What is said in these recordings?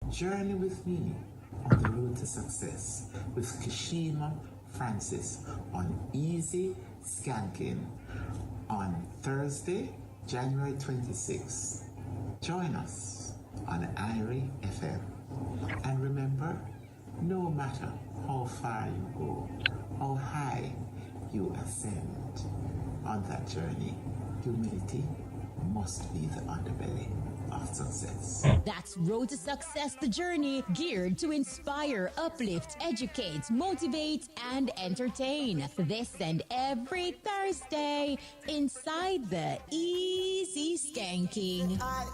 Journey with me on the road to success with Kashima Francis on Easy Skanking on Thursday, January 26th. Join us on IRI FM. And remember, no matter how far you go, how high you ascend on that journey, humility must be the underbelly of success. That's Road to Success, the journey geared to inspire, uplift, educate, motivate, and entertain. This and every Thursday inside the Easy Skanking. I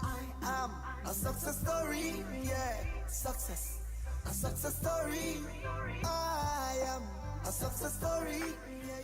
am a success story, yeah, success, a success story. I am a success story, yeah.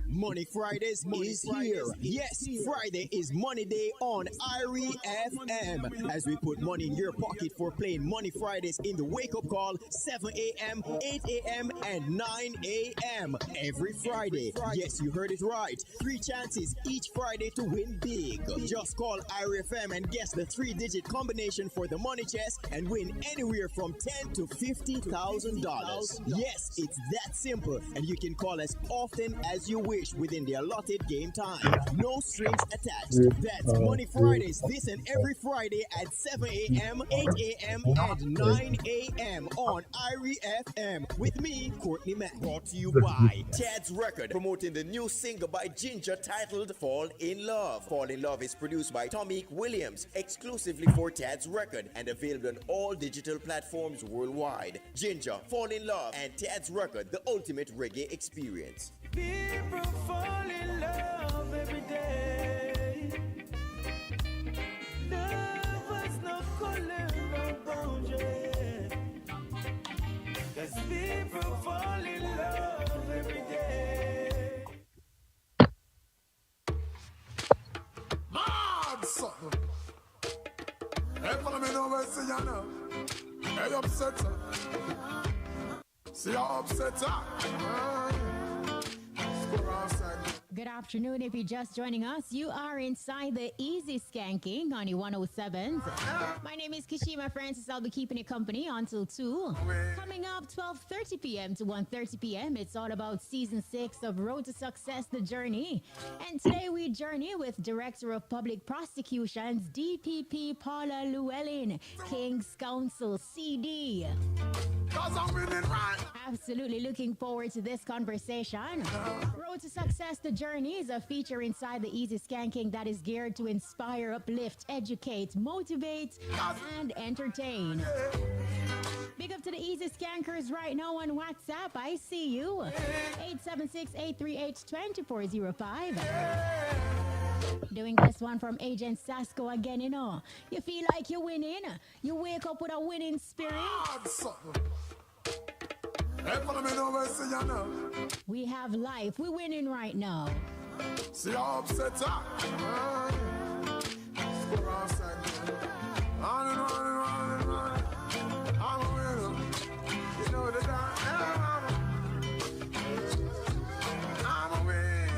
Money Fridays is here. Yes, Friday is Money Day on IRI FM. As we put money in your pocket for playing Money Fridays in the wake-up call, 7 a.m., 8 a.m., and 9 a.m. every Friday. Yes, you heard it right. 3 chances each Friday to win big. Just call IRI FM and guess the 3-digit combination for the money chest and win anywhere from $10,000 to $50,000. Yes, it's that simple. And you can call as often as you wish within the allotted game time. No strings attached. That's Money Fridays this and every Friday at 7 a.m., 8 a.m., and 9 a.m. on IRI FM with me, Courtney Mack. Brought to you by Ted's Record, promoting the new single by Ginger titled Fall in Love. Fall in Love is produced by Tommy Williams exclusively for Ted's Record and available on all digital platforms worldwide. Ginger, Fall in Love, and Ted's Record, the ultimate reggae experience. People fall in love every day. Love has no color or boundary. 'Cause people fall in love every day. Mad something. Hey, follow me now, where see you now. Hey, upset her. See how upset her. Good afternoon. If you're just joining us, you are inside the Easy Skanking on the 107s. My name is Kashima Francis. I'll be keeping you company until 2. Coming up 12:30 p.m. to 1:30 p.m. It's all about season 6 of Road to Success, the journey. And today we journey with Director of Public Prosecutions, DPP PAULA LLEWELLYN, King's Counsel CD. Absolutely looking forward to this conversation. Road to Success, the journey is a feature inside the Easy Skanking that is geared to inspire, uplift, educate, motivate, and entertain. Big up to the Easy Skankers right now on WhatsApp. I see you. 876-838-2405. Doing this one from Agent Sasko again, you know. You feel like you're winning. You wake up with a winning spirit. We have life. We're winning right now. See how upset her. On and on and on and on. I'm a winner. You know that I'm a winner.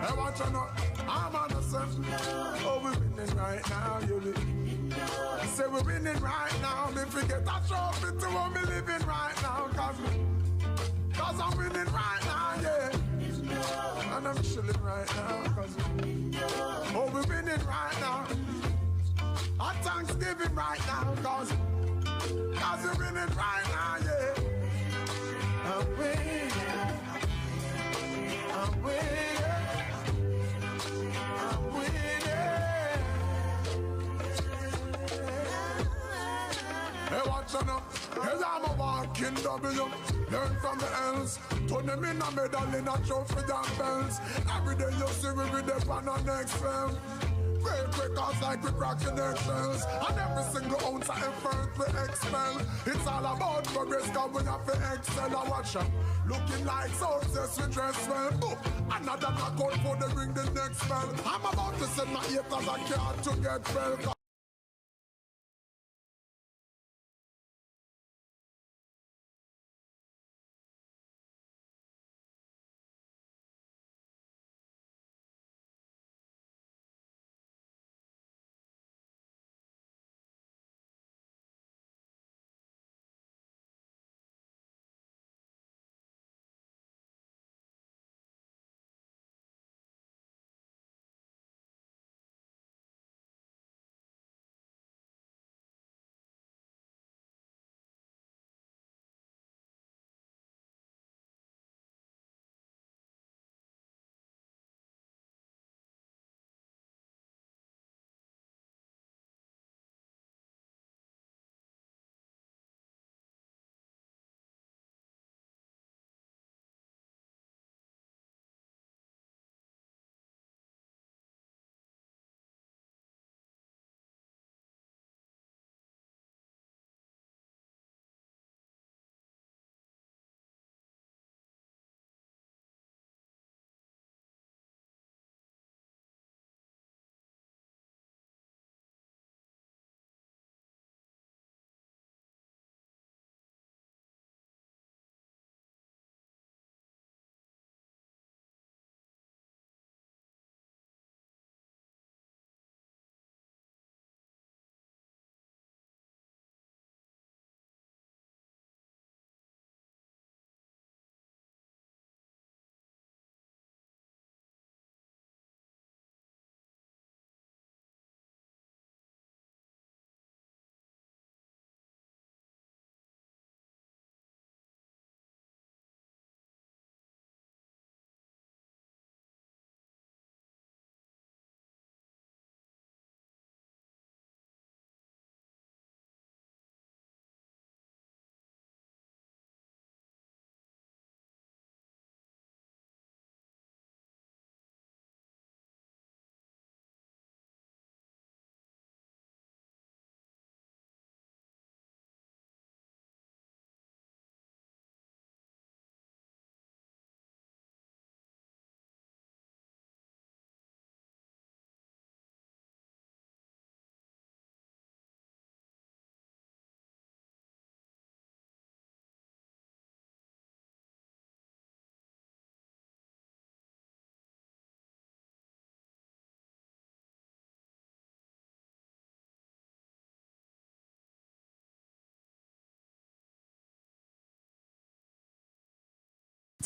Hey, watch out now. I'm on the sun. Oh, we're winning right now, you live. Say we're winning right now. Me forget that trophy to what me living right now. Cause I'm winning right now, yeah. And I'm chilling right now. Oh, we're winning right now. Our Thanksgiving right now. Cause we're winning right now, yeah. I'm winning. I'm winning. I'm winning. Hey, watch out now. Hey, I'm a walking W. Learn from the else. Turn them in a medal in a trophy and bells. Every day you see we with them on our next film. Great records like we cracking eggshells. And every single ounce of effort we expel. It's all about progress, cause we have to excel. I watch out. Looking like success, we dress well. Oh, another knockout for the ring the next spell. I'm about to send my haters a card to get well.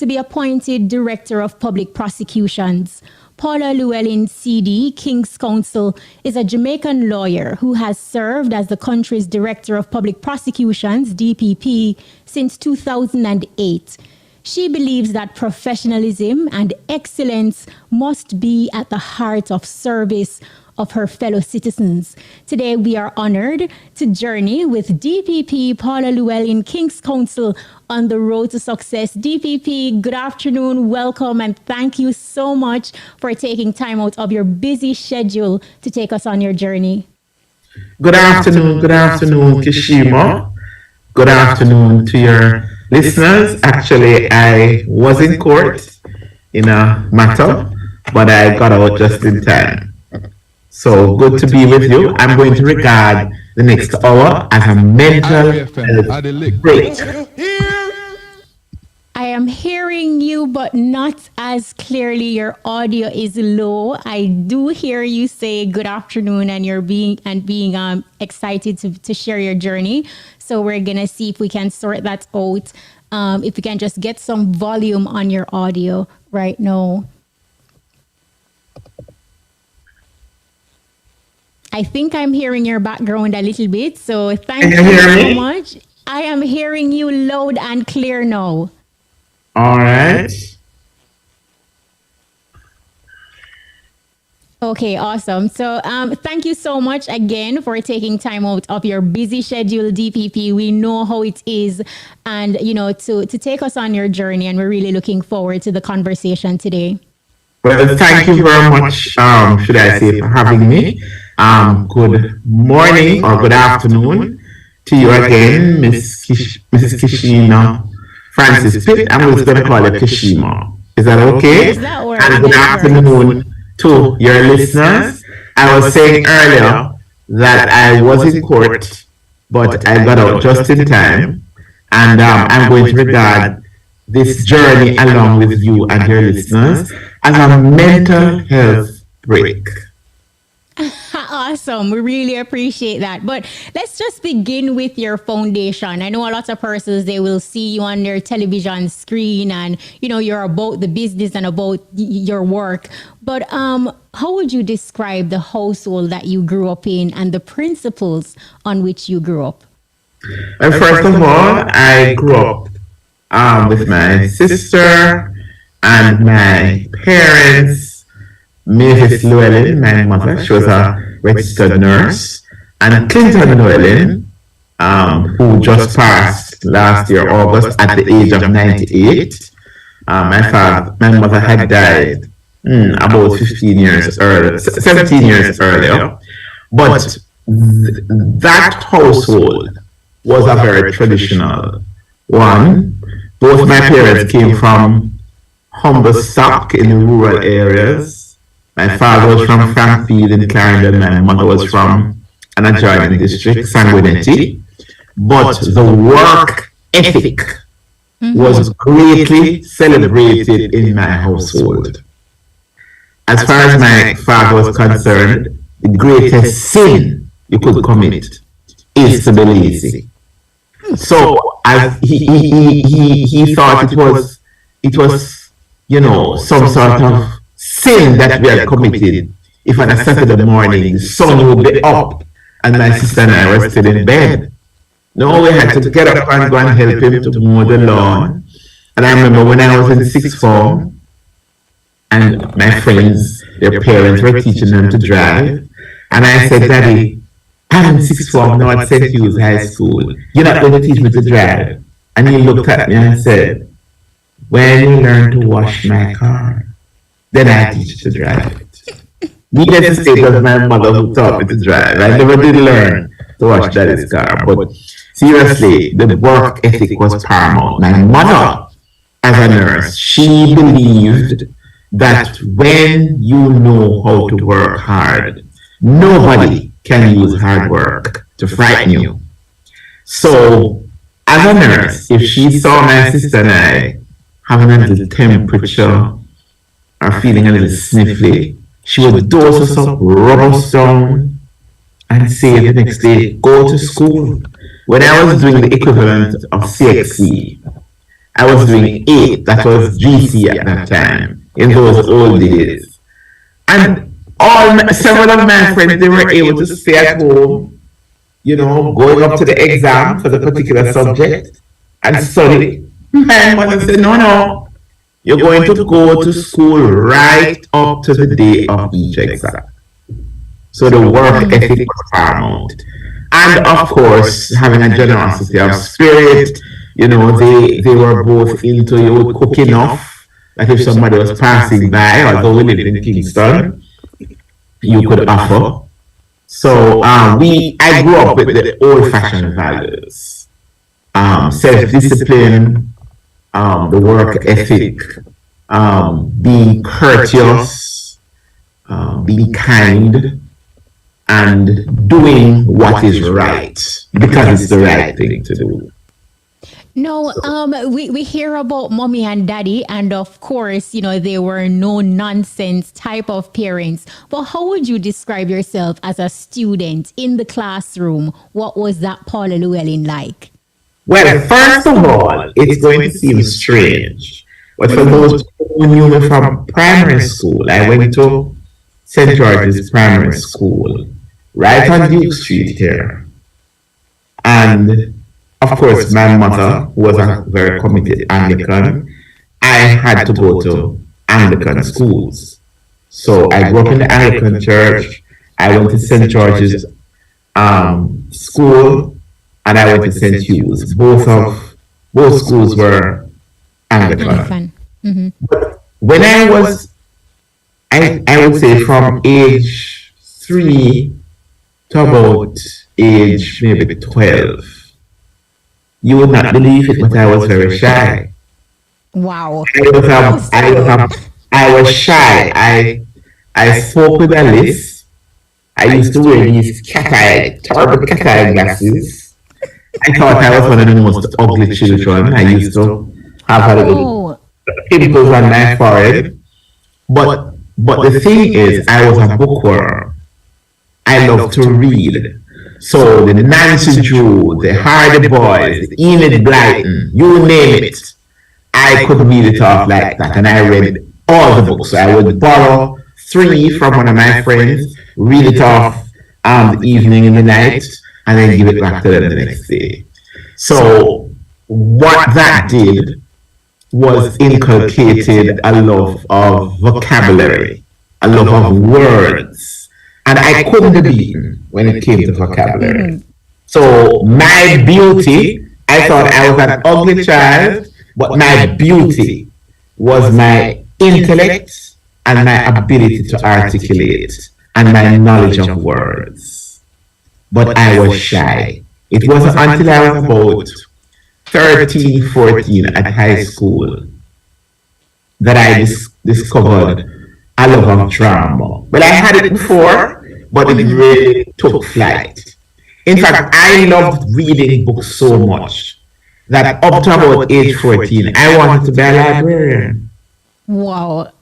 to be appointed Director of Public Prosecutions. PAULA LLEWELLYN CD, King's Counsel, is a Jamaican lawyer who has served as the country's Director of Public Prosecutions, DPP, since 2008. She believes that professionalism and excellence must be at the heart of service of her fellow citizens. Today, we are honored to journey with DPP PAULA LLEWELLYN, King's Counsel, on the road to success. DPP, good afternoon, welcome, and thank you so much for taking time out of your busy schedule to take us on your journey. Good afternoon, Kishima. Good afternoon to your listeners. Actually, I was in court in a matter, but I got out just in time. So good to be with you. I'm going to regard the next hour as a mental break. I am hearing you, but not as clearly. Your audio is low. I do hear you say good afternoon, and you're being excited to share your journey. So we're gonna see if we can sort that out. If we can just get some volume on your audio right now. I think I'm hearing your background a little bit, so thank you so much. I am hearing you loud and clear now. All right. Okay, awesome. So thank you so much again for taking time out of your busy schedule, DPP. We know how it is, and to take us on your journey, and we're really looking forward to the conversation today. Well, thank you very much, should I say, for having me. Good morning or good afternoon to you again, Mrs. Kishima Francis Pitt. I'm just going to call it Kishima. Is that okay? And good afternoon to your listeners. I was saying earlier that I was in court, but I got out just in time. And I'm going to regard this journey along with you and your listeners as a mental health break. Awesome. We really appreciate that. But let's just begin with your foundation. I know a lot of persons, they will see you on their television screen and, you're about the business and about your work. But how would you describe the household that you grew up in and the principles on which you grew up? Well, first of all, I grew up with my sister and my parents. Mrs. Llewellyn, my mother, she was a registered nurse, and Clinton Llewellyn, who just passed last year, August, at the age of 98. My mother had died about 15 years earlier, 17 years earlier. But that household was a very traditional one. Both my parents came from humble stock in the rural areas. My father was from Frankfield in Clarendon. My mother was from an adjoining district, Sanguinetti. But the work ethic was greatly celebrated in my household. As far as my father was concerned, the greatest sin you could commit is to be lazy. So as he thought it was some sort of sin that we had committed if on a Saturday morning the sun would be up and my sister and I were still in bed. No, we had to get up and go and help him to mow the lawn. And I remember when I was in sixth form and my friends, their parents were teaching them to drive. And I said, Daddy, I'm in sixth form now at St. Hugh's High School. You're not going to teach me to drive. And he looked at me and said, when you learn to wash my car, then I teach you to drive it. Needless to say, it was my mother who taught me to drive. I never did learn to wash Daddy's car. But seriously, the work ethic was paramount. My mother, as a nurse, she believed that when you know how to work hard, nobody can use hard work to frighten you. So, as a nurse, if she saw my sister and I having a little temperature or feeling a little sniffly, she would dose us up, rub us down, and say the next day, go to school. When I was doing the equivalent of CXC, I was doing 8. That was GC at that time, in those old days. And several of my friends, they were able to stay at home, going up to the exam for the particular subject and study. My mother said, no, you're going to go to school right up to the day of each exam. So the work ethic was paramount. And of course, having a generosity of spirit, they were both into, you would cook enough that if somebody was passing by, although we lived in Kingston, you could offer. So I grew up with the old-fashioned values, self-discipline, the work ethic, being courteous, being kind, and doing what is right because it's the right thing to do. No, we hear about mommy and daddy, and of course, they were no nonsense type of parents. But how would you describe yourself as a student in the classroom? What was that Paula Llewellyn like? Well, first of all, it's going to seem strange, but for those who knew me from primary school, I went to St. George's Primary School, right on Duke Street here. And of course, my mother was a very committed Anglican. I had to go to Anglican schools. So I grew up in the Anglican church. I went to St. George's school, and I went to St. Hugh's. Both schools were Anglican. Mm-hmm. But when I would say from age 3 to about age maybe 12, you would not believe it, but I was very shy. Wow. I was shy. I spoke with a lisp. I used to wear these terrible cat-eye glasses. I thought I was one of the most ugly children. I used to have a little pimples on my forehead. But the thing is, I was a bookworm. I love to read. So the Nancy Drew, the Hardy Boys, the Enid Blyton, you name it, I could read it off like that. And I read all the books. So I would borrow 3 from one of my friends, read it off the evening and the night, and then give it back to them the next day. So what that did was inculcated a love of vocabulary, a love of words. And I couldn't be beaten when it came to vocabulary. Mm-hmm. So my beauty, I thought I was an ugly child, but my beauty was my intellect and my ability to articulate and my knowledge of words. But I was shy. It wasn't until I was about 13, 14 at high school that I discovered a love of drama. Well, I had it before, but it really took flight. In fact, I loved reading books so much that up to about age 14, I wanted to be a librarian. Wow.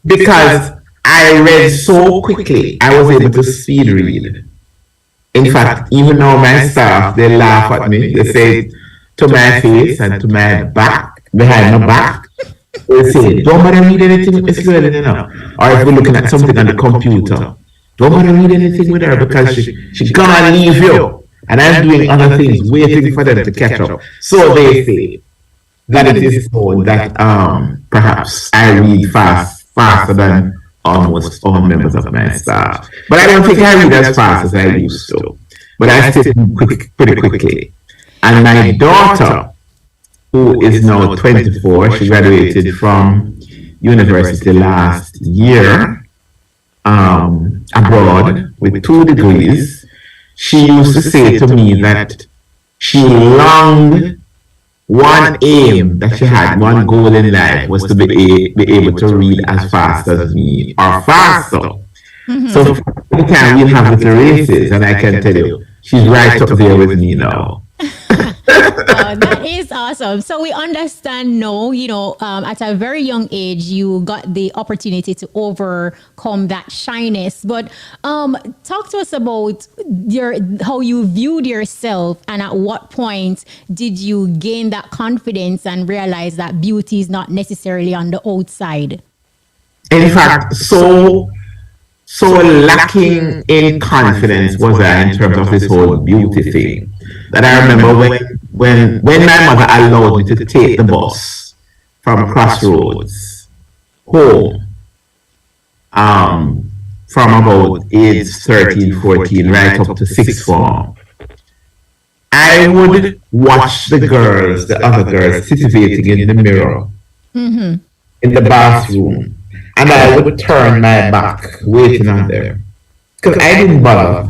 Because I read so quickly, I was able to speed read. In fact, even now my staff, they laugh at me. They say to my face and to my back, behind my back, they say, don't bother read anything with Miss Llewellyn, Or if we're looking at something on the computer, don't bother read anything with her because she's gonna leave you. And I'm doing other things, waiting for them to catch up. So they say that it is known that perhaps I read faster than almost all members of my staff. But I don't think I read as fast as I used to. But I still pretty quickly. And my daughter, who is now 24, she graduated from university last year, abroad with 2 degrees. She used to say to me that she longed, one aim that she had, one goal in life was to be able to read as fast as me or faster. Mm-hmm. So we can have little races, and I can tell you, she's right up there with me now. That is awesome. So we understand now, at a very young age, you got the opportunity to overcome that shyness. But talk to us about how you viewed yourself, and at what point did you gain that confidence and realize that beauty is not necessarily on the outside? In fact, so lacking in confidence was I in terms of this whole beauty thing, that I remember when my mother allowed me to take the bus from Crossroads home, from about age 13, 14, right up to sixth form, I would watch the other girls sitting in the mirror in the bathroom, and I would turn my back waiting on them because I didn't bother,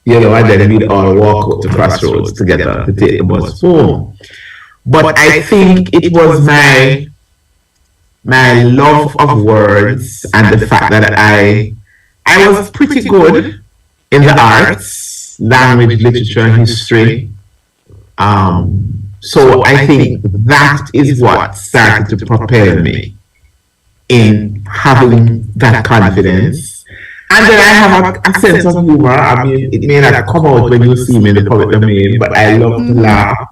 and then we'd all walk up to Crossroads together to take the bus home. But I think it was my love of words and the fact that I was pretty good in the arts, language, literature, and history. So I think that is what started to propel me in having that confidence. And then I have a sense of humor. I mean, it may not come out when you see me in the public domain, but I love to laugh.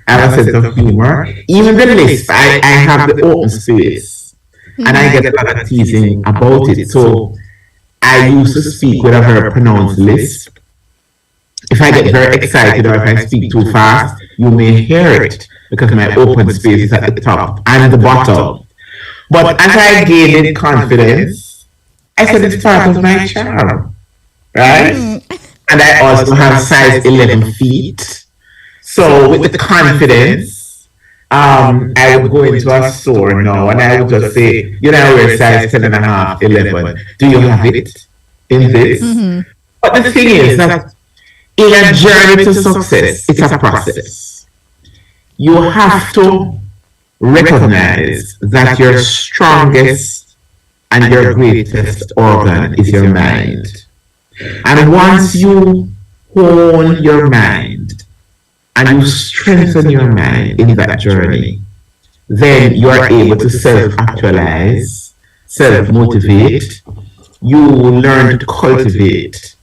I have a sense of humor. Even the list, I have the open space, and I get a lot of teasing about it. So I used to speak with a very pronounced lisp. If I get very excited or if I speak too fast, you may hear it because my open space is at the top and the bottom. But as I gained in confidence, I said it's part of my charm, right? And I also have size 11 feet. So with the confidence, I would go into a store now and I would just say, I wear size 10 and a half, 11. Do you have it in this? But the thing is that in a journey to success, it's a process. You have to recognize that your strongest and your greatest organ is your mind. And once you hone your mind and you strengthen your mind in that journey, then you are able to self-actualize, self-motivate. You learn to cultivate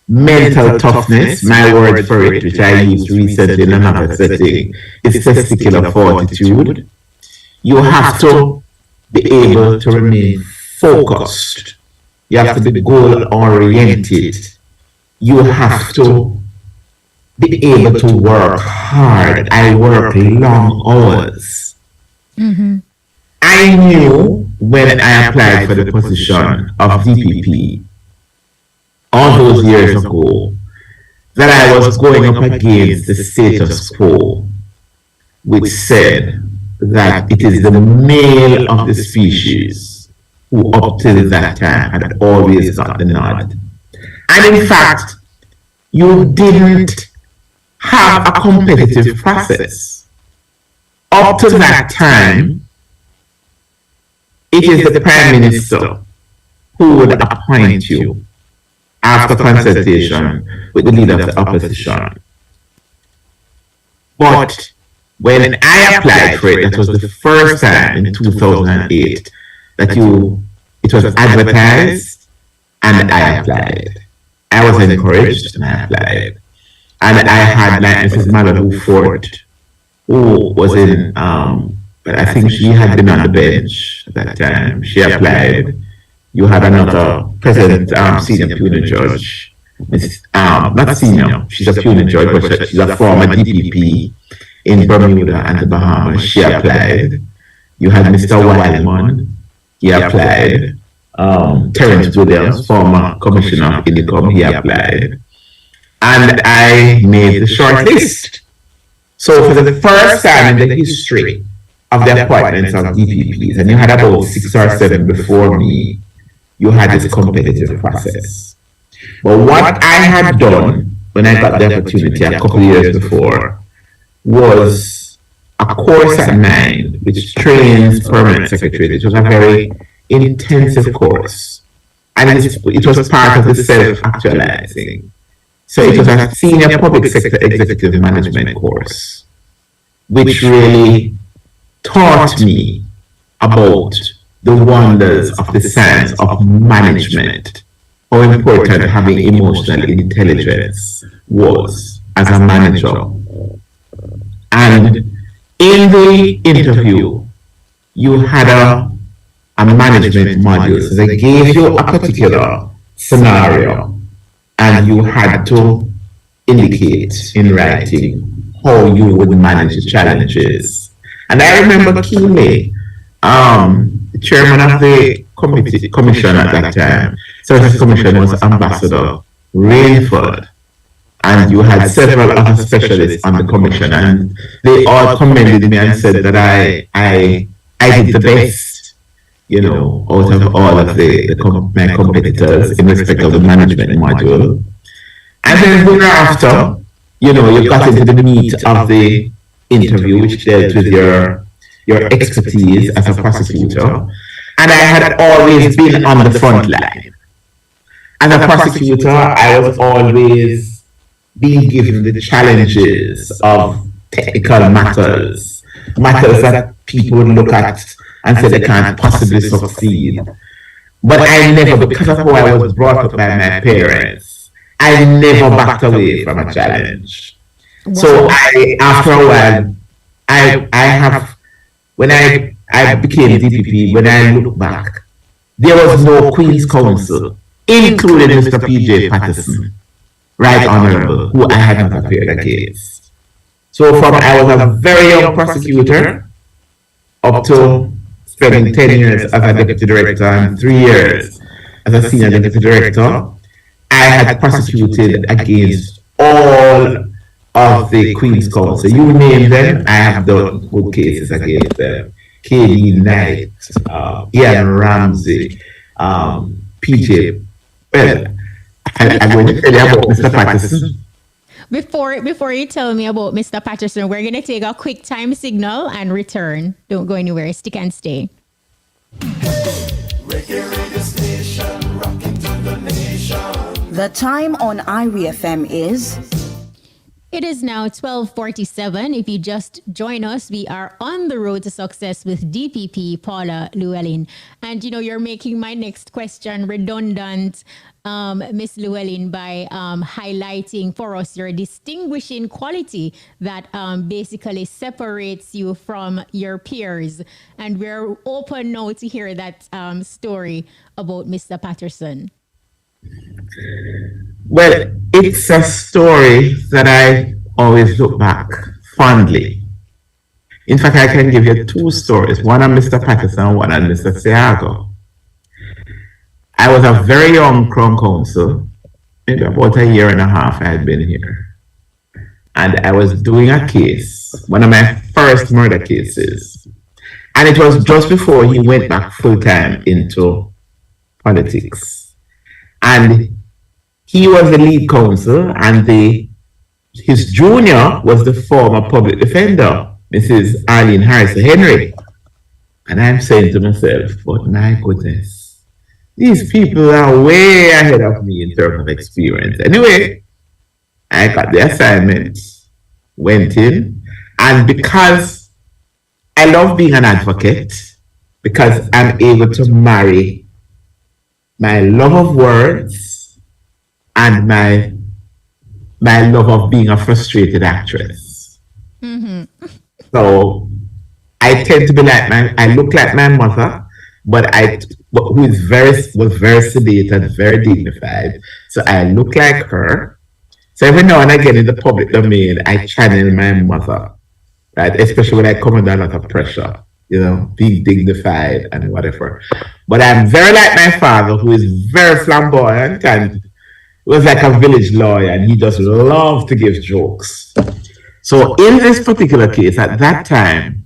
mental toughness, my word for it, which I used recently in another setting, is testicular fortitude. You have to be able to remain focused. You have to be goal-oriented. You have to be able to work hard. I work long hours. I knew when I applied for the position of DPP all those years ago that I was going up against the status quo, which said that it is the male of the species who up till that time had always got the nod. And in fact, you didn't have a competitive process. Up to that time, it is the Prime Minister who would appoint you after consultation with the leader of the opposition. But when I applied for it, that was the first time in 2008 that it was advertised and I applied. I was encouraged and I applied. And I had like Mrs. Malabou Ford, who was in, but I think she had been on the bench at that time. She applied. You had another present senior punitive judge, not senior, she's a punitive judge, but she's a former DPP in Bermuda and the Bahamas. She applied. You had Mr. Wildman, he applied. Terence Williams, former commissioner of income, he applied. And I made the short list. So for the first time in the history of the appointments of DPPs, and you had about 6 or 7 before me, you had this competitive process. But what I had done when I got the opportunity a couple of years before was a course at mine which trains permanent secretaries. It was a very intensive course. And it was part of the self-actualizing. So it was a senior public sector executive management course, which really taught me about the wonders of the science of management, how important having emotional intelligence was as a manager. And in the interview, you had a management module. So they gave you a particular scenario and you had to indicate in writing how you would manage the challenges. And I remember keenly, the chairman of the commission at that time, Services Commission, was Ambassador Rainford, and you had several other specialists on the commission, and they all commended me and said that I did the best, out of all of my competitors in respect of the management module. And then thereafter, you got into the meat of the interview, which dealt with your expertise as a prosecutor. And I had always been on the front line. As a prosecutor, I was always being given the challenges of technical matters that people would look at and say they can't possibly succeed. But I never, because of how I was brought up by my parents, I never backed away from a challenge. Wow. So after a while, when I became DPP, when I look back, there was no Queen's Counsel, including Mr. P.J. Patterson, Right Honorable, who I had not appeared against. So I was a very young prosecutor up to spending 10 years as a deputy director and 3 years as a senior deputy director. I had prosecuted against all of the Queen's Counsel. You name them, I have done good cases against them. K.D. Knight, Ian Ramsey, PJ. Well, I'm going to tell you about Mr. Patterson. Before you tell me about Mr. Patterson, we're going to take a quick time signal and return. Don't go anywhere. Stick and stay. The time on IRI FM is... It is now 12:47. If you just join us, we are on the road to success with DPP Paula Llewellyn. And, you're making my next question redundant, Miss Llewellyn, by highlighting for us your distinguishing quality that basically separates you from your peers. And we're open now to hear that story about Mr. Patterson. Well, it's a story that I always look back fondly. In fact, I can give you 2 stories, one on Mr. Patterson, one on Mr. Seago. I was a very young Crown Counsel, maybe about a year and a half I had been here. And I was doing a case, one of my first murder cases. And it was just before he went back full-time into politics. And he was the lead counsel, and his junior was the former public defender, Mrs. Arlene Harrison Henry. And I'm saying to myself, but my goodness, these people are way ahead of me in terms of experience. Anyway, I got the assignment, went in, and because I love being an advocate, because I'm able to marry my love of words and my love of being a frustrated actress. Mm-hmm. So I tend to be I look like my mother, but who was very sedate and very dignified. So I look like her. So every now and again in the public domain, I channel my mother, right? Especially when I come under a lot of pressure, being dignified and whatever. But I'm very like my father, who is very flamboyant and was like a village lawyer, and he just loved to give jokes. So in this particular case, at that time,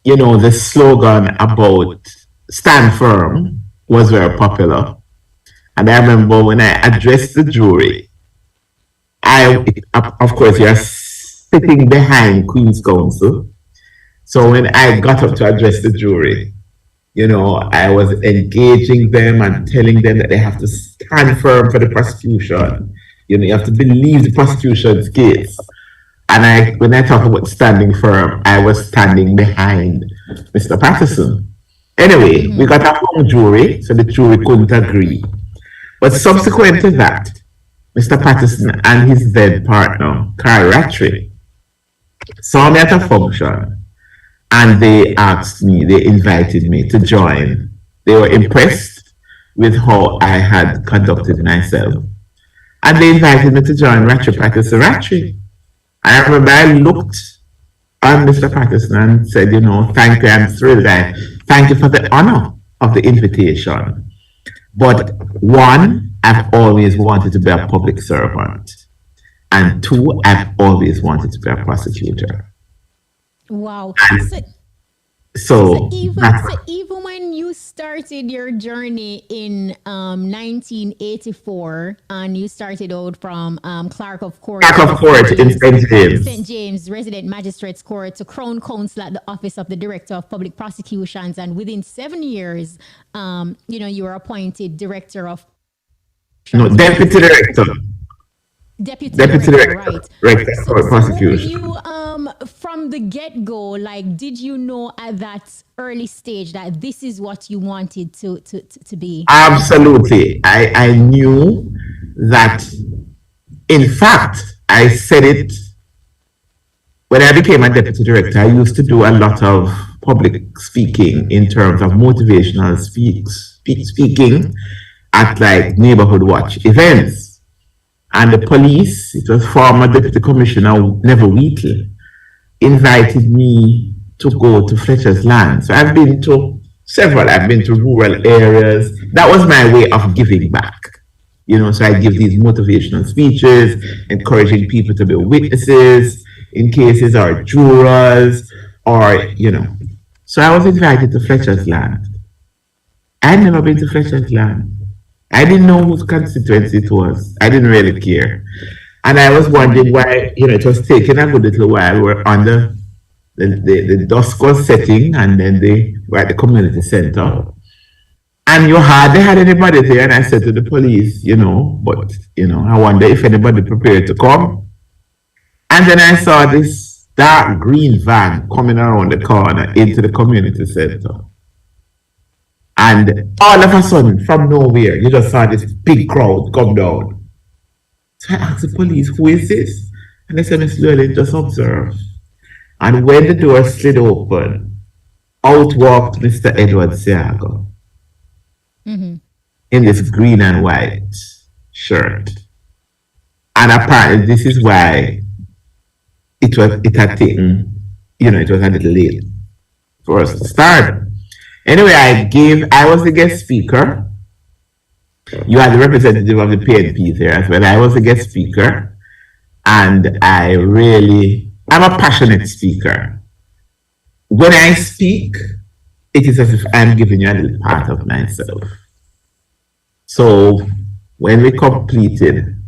the slogan about stand firm was very popular. And I remember when I addressed the jury, of course, you're sitting behind Queen's Counsel. So when I got up to address the jury, You know, I was engaging them and telling them that they have to stand firm for the prosecution. You know, you have to believe the prosecution's case. And when I talk about standing firm, I was standing behind Mr. Patterson. Anyway, we got a hung jury, so the jury couldn't agree. But subsequent to that, Mr. Patterson and his then partner, Carl Rattray, saw me at a function and they invited me to join. They were impressed with how I had conducted myself. And they invited me to join Rattray Patterson Rattray. I remember I looked on Mr. Patterson and said, you know, thank you, I'm thrilled. Thank you for the honor of the invitation. But one, I've always wanted to be a public servant. And two, I've always wanted to be a prosecutor. Wow. So even when you started your journey in 1984 and you started out from Clerk of Court in St. James. St. James Resident Magistrates Court to Crown Counsel at the Office of the Director of Public Prosecutions, and within 7 years, you know, you were appointed Director of... No, Deputy Director. Deputy Director, right? For prosecution. You, from the get-go, like, did you know at that early stage that this is what you wanted to be? Absolutely. I knew that. In fact, I said it when I became a deputy director. I used to do a lot of public speaking in terms of motivational speaking at like neighborhood watch events. And the police, it was former Deputy Commissioner Neville Wheatley, invited me to go to Fletcher's Land. So I've been to several. I've been to rural areas. That was my way of giving back. You know, so I give these motivational speeches, encouraging people to be witnesses in cases or jurors or, you know. So I was invited to Fletcher's Land. I'd never been to Fletcher's Land. I didn't know whose constituency it was. I didn't really care. And I was wondering why, you know, it was taking a good little while. We're on the dusk was setting, and then they were at the community center. And you hardly had anybody there. And I said to the police, you know, but, you know, I wonder if anybody prepared to come. And then I saw this dark green van coming around the corner into the community center. And all of a sudden, from nowhere, you just saw this big crowd come down. So I asked the police, who is this? And they said, Miss Llewellyn, just observe. And when the door slid open, out walked Mr. Edward Siago in this green and white shirt. And apparently this is why it had taken, you know, it was a little late for us to start. Anyway, I was the guest speaker. You had the representative of the PNP there as well. I was the guest speaker. And I'm a passionate speaker. When I speak, it is as if I'm giving you a little part of myself. So when we completed,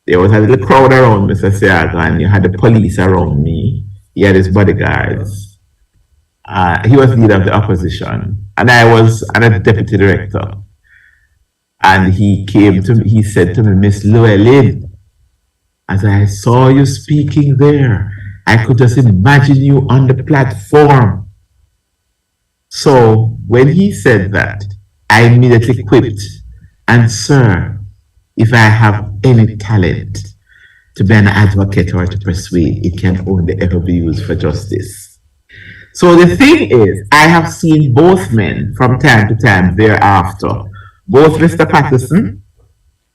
there was a little crowd around Mr. Siaga, and you had the police around me. He had his bodyguards. He was leader of the opposition, and I was a deputy director. And he said to me, Miss Llewellyn, as I saw you speaking there, I could just imagine you on the platform. So when he said that, I immediately quipped, and sir, if I have any talent to be an advocate or to persuade, it can only ever be used for justice. So the thing is, I have seen both men from time to time thereafter, both Mr. Patterson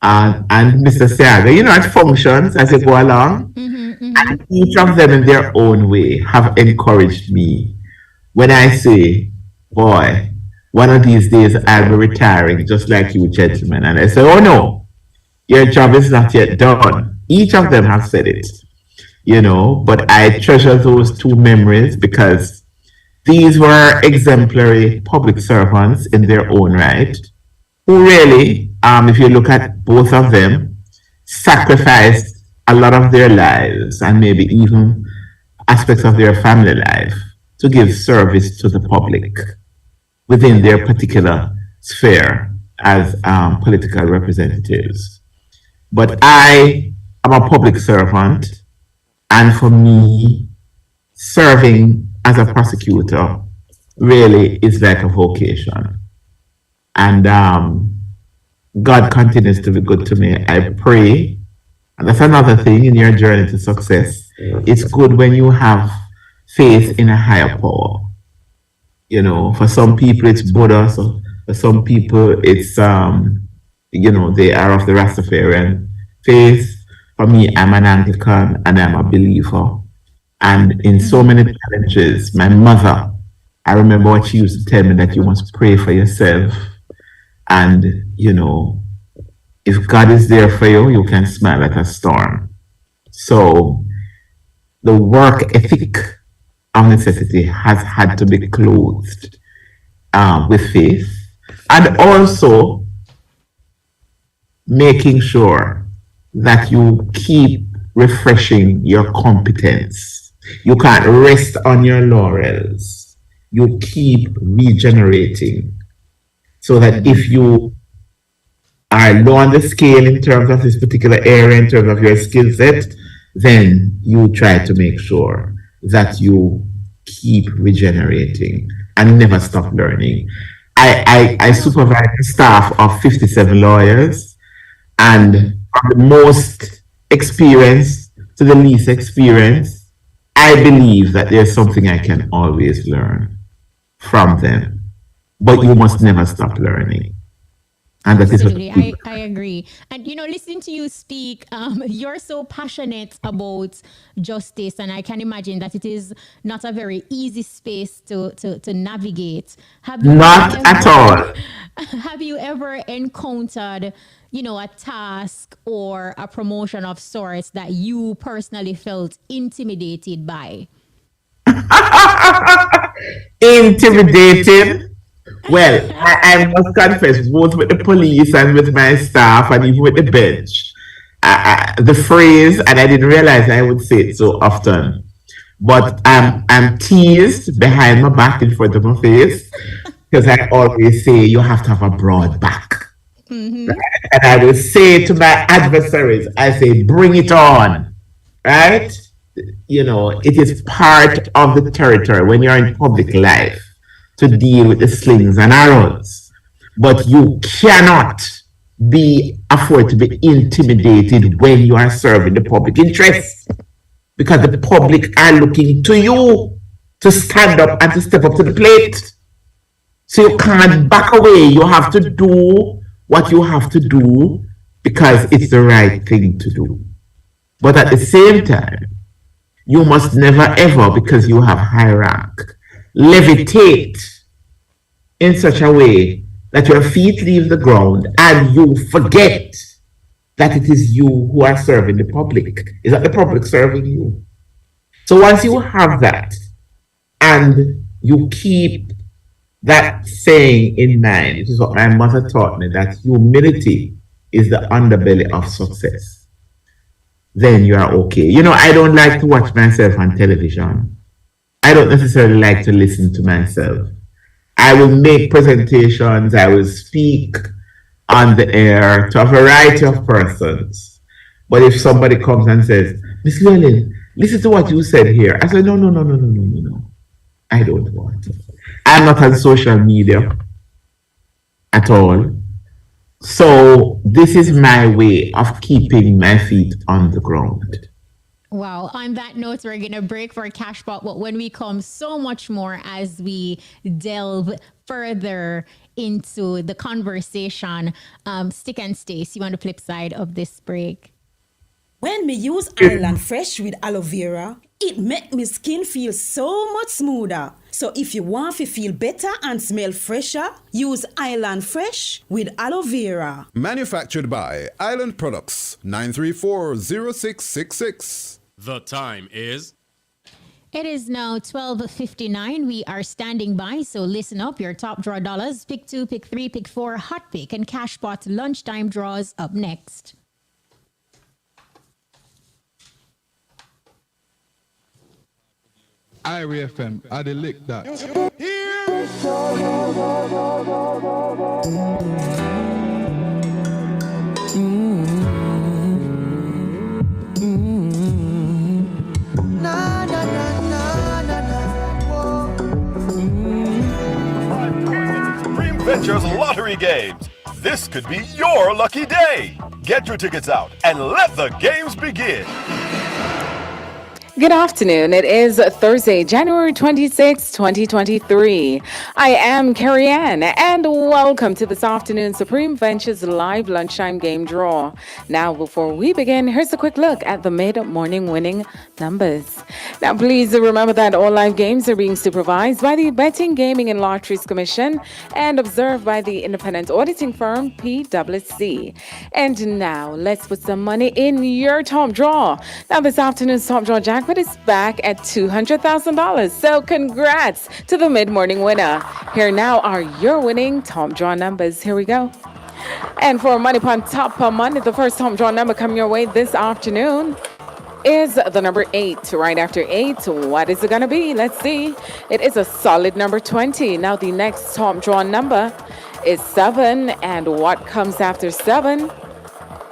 and Mr. Siaga, you know, at functions as they go along. And each of them in their own way have encouraged me when I say, boy, one of these days I'll be retiring just like you gentlemen. And I say, oh no, your job is not yet done. Each of them have said it, you know, but I treasure those two memories because these were exemplary public servants in their own right, who really, if you look at both of them, sacrificed a lot of their lives and maybe even aspects of their family life to give service to the public. within their particular sphere as political representatives. But I am a public servant, and for me, serving as a prosecutor really is like a vocation. And God continues to be good to me. I pray, and that's another thing in your journey to success. It's good when you have faith in a higher power. You know, for some people it's Buddha, so for some people it's they are of the Rastafarian faith. For me, I'm an Anglican and I'm a believer. And in so many challenges, my mother, I remember what she used to tell me, that you must pray for yourself. And, if God is there for you, you can smile at a storm. So the work ethic of necessity has had to be clothed with faith, and also making sure that you keep refreshing your competence. You can't rest on your laurels. You keep regenerating, so that if you are low on the scale in terms of this particular area, in terms of your skill set, then you try to make sure that you keep regenerating and never stop learning. I supervise a staff of 57 lawyers, and from the most experienced to the least experienced, I believe that there's something I can always learn from them. But you must never stop learning. And that Absolutely, is what I agree. And listening to you speak, you're so passionate about justice, and I can imagine that it is not a very easy space to navigate. not at all. Have you ever encountered, a task or a promotion of sorts that you personally felt intimidated by? Intimidating. Well, I must confess, both with the police and with my staff and even with the bench, the phrase, and I didn't realize I would say it so often, but I'm teased behind my back in front of my face, because I always say you have to have a broad back. And I will say to my adversaries, I say, bring it on, right? It is part of the territory when you're in public life to deal with the slings and arrows. But you cannot be afford to be intimidated when you are serving the public interest, because the public are looking to you to stand up and to step up to the plate. So you can't back away. You have to do what you have to do because it's the right thing to do. But at the same time, you must never ever, because you have high rank, levitate in such a way that your feet leave the ground and you forget that it is you who are serving the public. Is that the public serving you? So once you have that and you keep that saying in mind, it is what my mother taught me, that humility is the underbelly of success, then you are okay. I don't like to watch myself on television. I don't necessarily like to listen to myself. I will make presentations, I will speak on the air to a variety of persons. But if somebody comes and says, Miss Llewellyn, listen to what you said here. I said, no. I don't want to. I'm not on social media at all. So this is my way of keeping my feet on the ground. Wow. On that note, we're going to break for a cash pot. But when we come, so much more as we delve further into the conversation. Stick and stay. See you on the flip side of this break. When me use Island Fresh with aloe vera, it make me skin feel so much smoother. So if you want to feel better and smell fresher, use Island Fresh with aloe vera. Manufactured by Island Products, 934-0666. The time is... It is now 12:59. We are standing by, so listen up. Your top draw dollars, pick 2, pick 3, pick 4, hot pick, and cash pot lunchtime draws up next. Irie FM, I dey lick that. Na na na na na na. Supreme Ventures Lottery Games. This could be your lucky day. Get your tickets out and let the games begin. Good afternoon. It is Thursday, January 26, 2023. I am Carrie Ann, and welcome to this afternoon's Supreme Ventures live lunchtime game draw. Now, before we begin, here's a quick look at the mid-morning winning numbers. Now, please remember that all live games are being supervised by the Betting, Gaming and Lotteries Commission and observed by the independent auditing firm PwC. And now, let's put some money in your top draw. Now, this afternoon's top draw jackpot is back at $200,000. So congrats to the mid-morning winner. Here now are your winning top draw numbers. Here we go. And for Money Pond Top per Monday, the first top draw number coming your way this afternoon is the number 8. Right after 8, what is it going to be? Let's see. It is a solid number 20. Now the next top draw number is 7. And what comes after 7?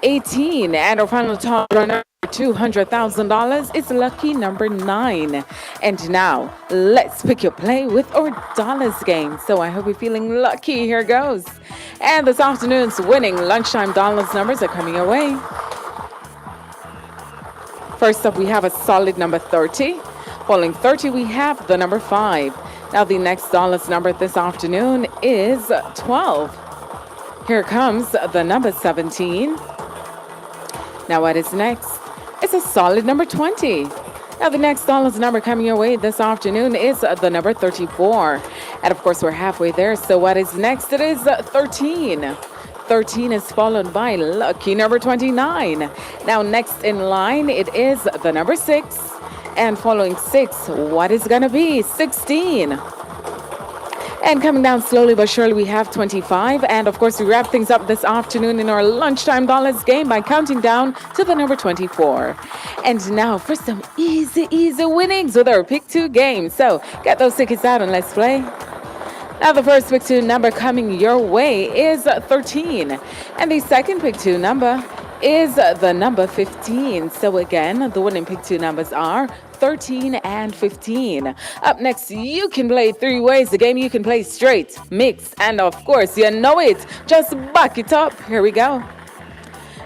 18. And our final top draw number, $200,000, is lucky number 9. And now let's pick your play with our dollars game. So I hope you're feeling lucky. Here goes. And this afternoon's winning lunchtime dollars numbers are coming your way. First up, we have a solid number 30. Following 30, we have the number 5. Now the next dollars number this afternoon is 12. Here comes the number 17. Now what is next? It's a solid number 20. Now the next dollars number coming your way this afternoon is the number 34. And of course, we're halfway there. So what is next? It is 13. 13 is followed by lucky number 29. Now next in line, it is the number 6. And following 6, what is going to be? 16. And coming down slowly but surely, we have 25. And of course, we wrap things up this afternoon in our lunchtime dollars game by counting down to the number 24. And now for some easy winnings with our Pick 2 game. So get those tickets out and let's play. Now the first Pick 2 number coming your way is 13. And the second Pick 2 number is the number 15. So again, the winning Pick 2 numbers are 13 and 15. Up next, you can play 3 ways. The game you can play straight, mix, and of course, you know it. Just back it up. Here we go.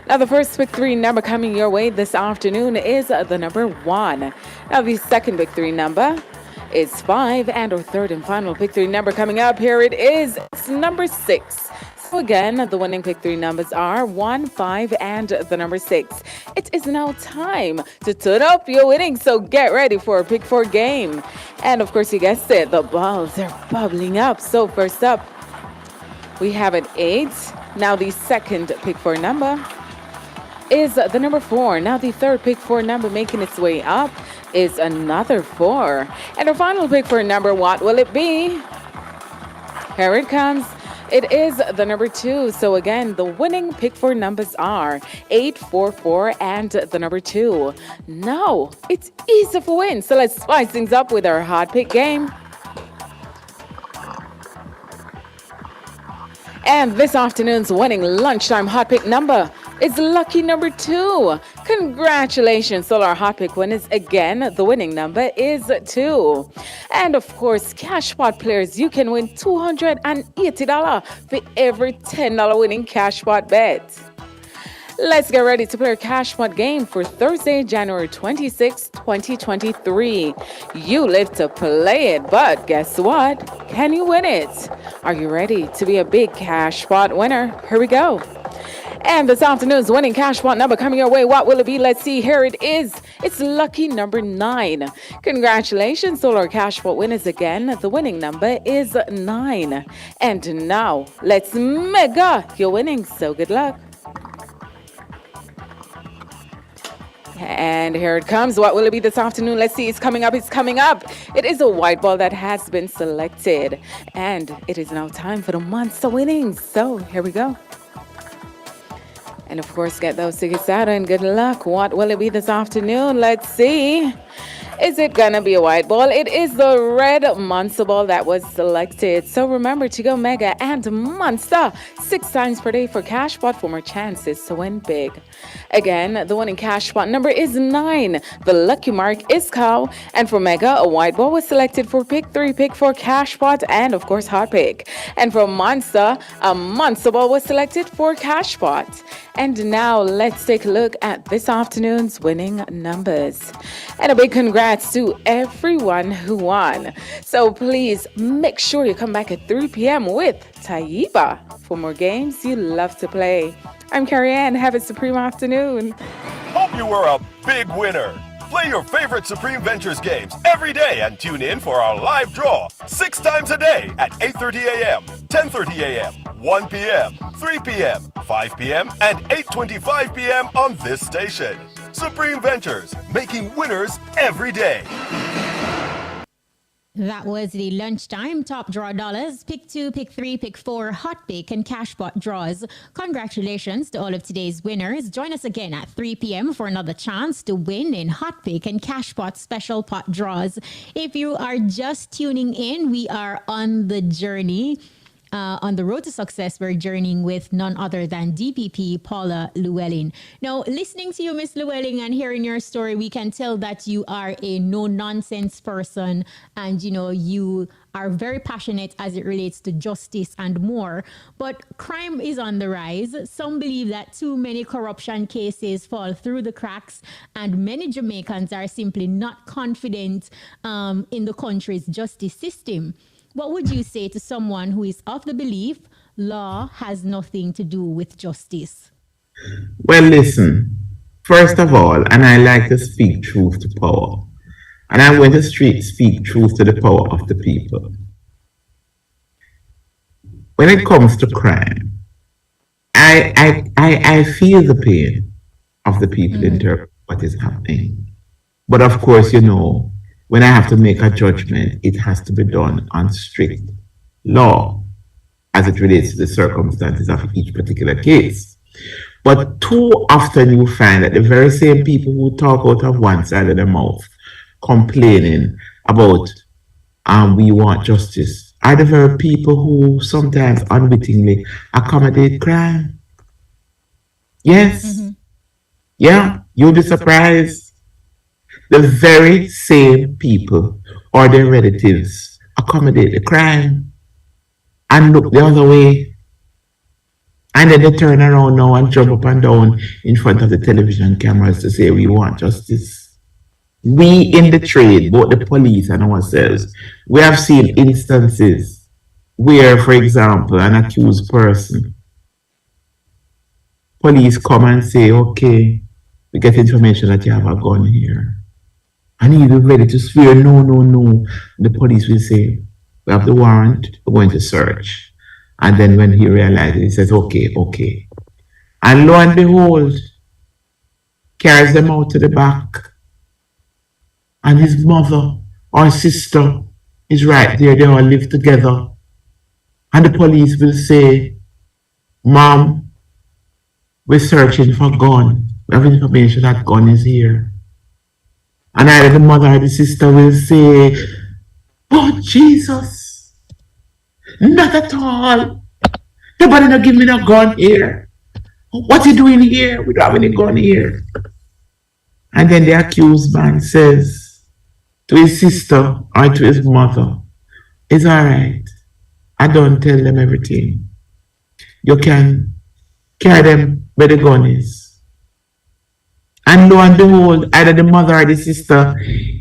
Now, the first Pick 3 number coming your way this afternoon is the number 1. Now, the second Pick 3 number is 5. And our third and final Pick 3 number coming up, here it is. It's number 6. So again, the winning Pick 3 numbers are 1, 5, and the number 6. It is now time to turn up your winnings, so get ready for a Pick 4 game. And of course, you guessed it, the balls are bubbling up. So first up, we have an 8. Now the second Pick 4 number is the number 4. Now the third Pick 4 number making its way up is another 4. And our final Pick 4 number, what will it be? Here it comes. It is the number 2. So again, the winning Pick 4 numbers are 8, 4, 4, and the number 2. Now, it's easy for win. So let's spice things up with our hot pick game. And this afternoon's winning lunchtime hot pick number is lucky number 2. Congratulations to all our hot pick winners. Again, the winning number is 2. And of course, Cashpot players, you can win $280 for every $10 winning Cashpot bet. Let's get ready to play our Cashpot game for Thursday, January 26, 2023. You live to play it, but guess what? Can you win it? Are you ready to be a big Cashpot winner? Here we go. And this afternoon's winning Cashpot number coming your way, what will it be? Let's see. Here it is. It's lucky number 9. Congratulations to all our Cashpot winners again. The winning number is 9. And now, let's mega your winnings. So good luck. And here it comes. What will it be this afternoon? Let's see. It's coming up. It's coming up. It is a white ball that has been selected. And it is now time for the monster winnings. So here we go. And of course, get those tickets out and good luck. What will it be this afternoon? Let's see. Is it gonna be a white ball? It is the red monster ball that was selected. So remember to go mega and monster 6 times per day for cash pot for more chances to win big. Again, the winning cash pot number is 9. The lucky mark is cow. And for mega, a white ball was selected for pick 3, pick 4 cash pot, and of course hot pick. And for monster, a monster ball was selected for cash pot. And now let's take a look at this afternoon's winning numbers. And a big congrats to everyone who won. So please make sure you come back at 3 p.m. with Taiba for more games you love to play. I'm Carrie Ann. Have a supreme afternoon. Hope you were a big winner. Play your favorite Supreme Ventures games every day and tune in for our live draw 6 times a day at 8:30 a.m., 10:30 a.m., 1 p.m., 3 p.m., 5 p.m., and 8:25 p.m. on this station. Supreme Ventures, making winners every day. That was the lunchtime top draw dollars, pick 2, pick 3, pick 4, hot pick, and cash pot draws. Congratulations to all of today's winners. Join us again at 3 p.m. for another chance to win in hot pick and cash pot special pot draws. If you are just tuning in, we are on the journey. On the road to success, we're journeying with none other than DPP PAULA LLEWELLYN. Now, listening to you, Miss LLEWELLYN, and hearing your story, we can tell that you are a no-nonsense person, and you are very passionate as it relates to justice and more. But crime is on the rise. Some believe that too many corruption cases fall through the cracks, and many Jamaicans are simply not confident in the country's justice system. What would you say to someone who is of the belief law has nothing to do with justice? Well, listen, first of all, and I like to speak truth to power, and I'm going to speak truth to the power of the people. When it comes to crime, I feel the pain of the people in terms of what is happening. But of course, when I have to make a judgment, it has to be done on strict law as it relates to the circumstances of each particular case. But too often you find that the very same people who talk out of one side of their mouth complaining about we want justice are the very people who sometimes unwittingly accommodate crime. Yes. Yeah, you'll be surprised. The very same people or their relatives accommodate the crime and look the other way. And then they turn around now and jump up and down in front of the television cameras to say we want justice. We in the trade, both the police and ourselves, we have seen instances where, for example, an accused person, police come and say, okay, we get information that you have a gun here. And he will be ready to swear, no. The police will say, we have the warrant, we're going to search. And then when he realizes, he says, okay. And lo and behold, carries them out to the back. And his mother or sister is right there, they all live together. And the police will say, Mom, we're searching for gun. We have information that gun is here. And either the mother or the sister will say, oh, Jesus, not at all. Nobody not give me no gun here. What you doing here? We don't have any gun here. And then the accused man says to his sister or to his mother, it's all right. I don't tell them everything. You can carry them where the gun is. And lo and behold, either the mother or the sister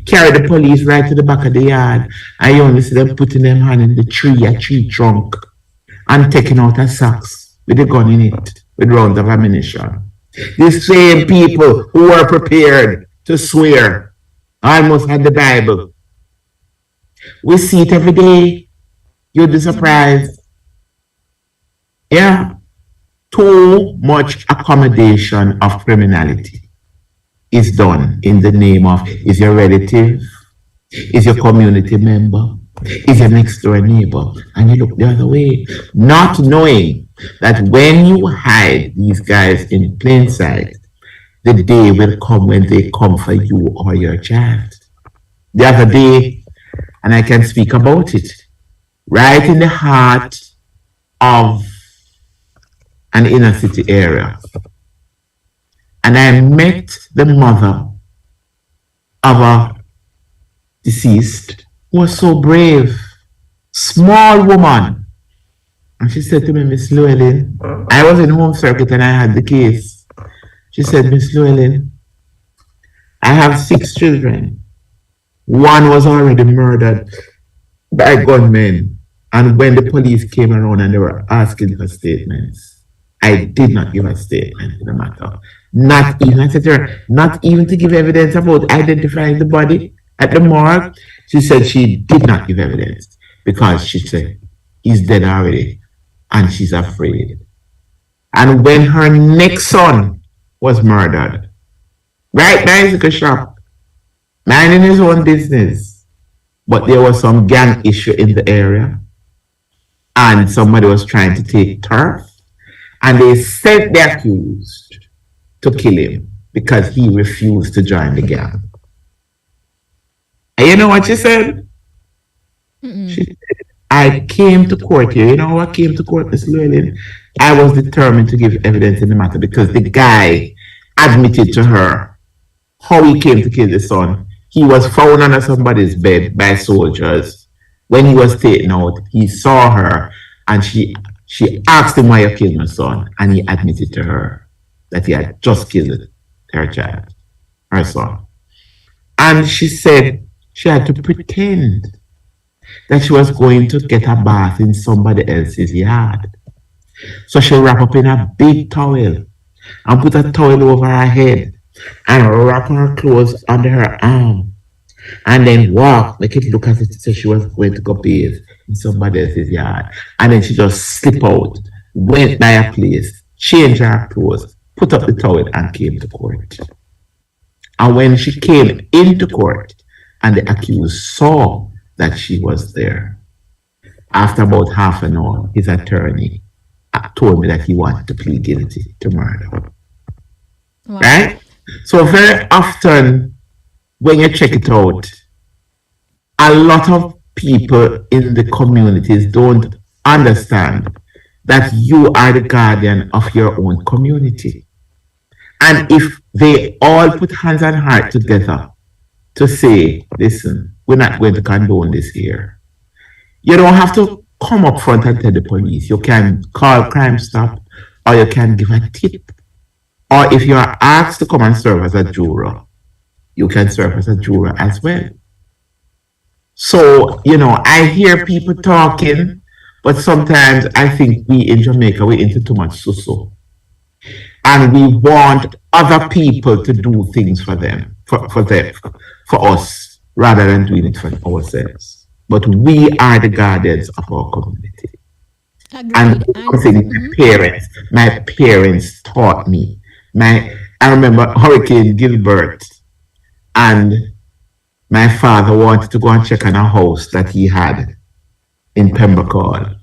carry the police right to the back of the yard, and you only see them putting them hand in a tree trunk, and taking out a sacks with the gun in it, with rounds of ammunition. The same people who were prepared to swear almost had the Bible. We see it every day. You'd be surprised. Yeah. Too much accommodation of criminality is done in the name of, is your relative, is your community member, is your next door neighbor, and you look the other way, not knowing that when you hide these guys in plain sight, the day will come when they come for you or your child. the other day, and I can speak about it. Right in the heart of an inner city area. And I met the mother of a deceased who was so brave, small woman. And she said to me, Miss Llewellyn, I was in home circuit and I had the case. She said, Miss Llewellyn, I have 6 children. One was already murdered by gunmen. And when the police came around and they were asking for statements, I did not give a statement in the matter. Not even, I said to her, not even to give evidence about identifying the body at the morgue. She said she did not give evidence because she said he's dead already and she's afraid. And when her next son was murdered, right bicycle shop, minding his own business, but there was some gang issue in the area and somebody was trying to take turf and they sent the accused to kill him because he refused to join the gang. And you know what she said? She said, I came to court here. You know how I came to court, Miss Llewellyn? I was determined to give evidence in the matter because the guy admitted to her how he came to kill the son. He was found under somebody's bed by soldiers. When he was taken out, he saw her and she asked him why you killed my son, and he admitted to her that he had just killed her child, her son. And she said she had to pretend that she was going to get a bath in somebody else's yard. So she wrapped up in a big towel and put a towel over her head and wrap her clothes under her arm and then walk, make it look as if she was going to go bathe in somebody else's yard. And then she just slipped out, went by a place, changed her clothes, put up the towel and came to court. And when she came into court and the accused saw that she was there, after about half an hour, his attorney told me that he wanted to plead guilty to murder. Wow. Right? So very often when you check it out, a lot of people in the communities don't understand that you are the guardian of your own community. And if they all put hands and heart together to say, listen, we're not going to condone this here. You don't have to come up front and tell the police. You can call Crime Stop or you can give a tip. Or if you are asked to come and serve as a juror, you can serve as a juror as well. So, you know, I hear people talking, but sometimes I think we in Jamaica, we're into too much so. And we want other people to do things for them, for us, rather than doing it for ourselves. But we are the guardians of our community. Agreed. And one thing my parents taught me. I remember Hurricane Gilbert, and my father wanted to go and check on a house that he had in Pembroke.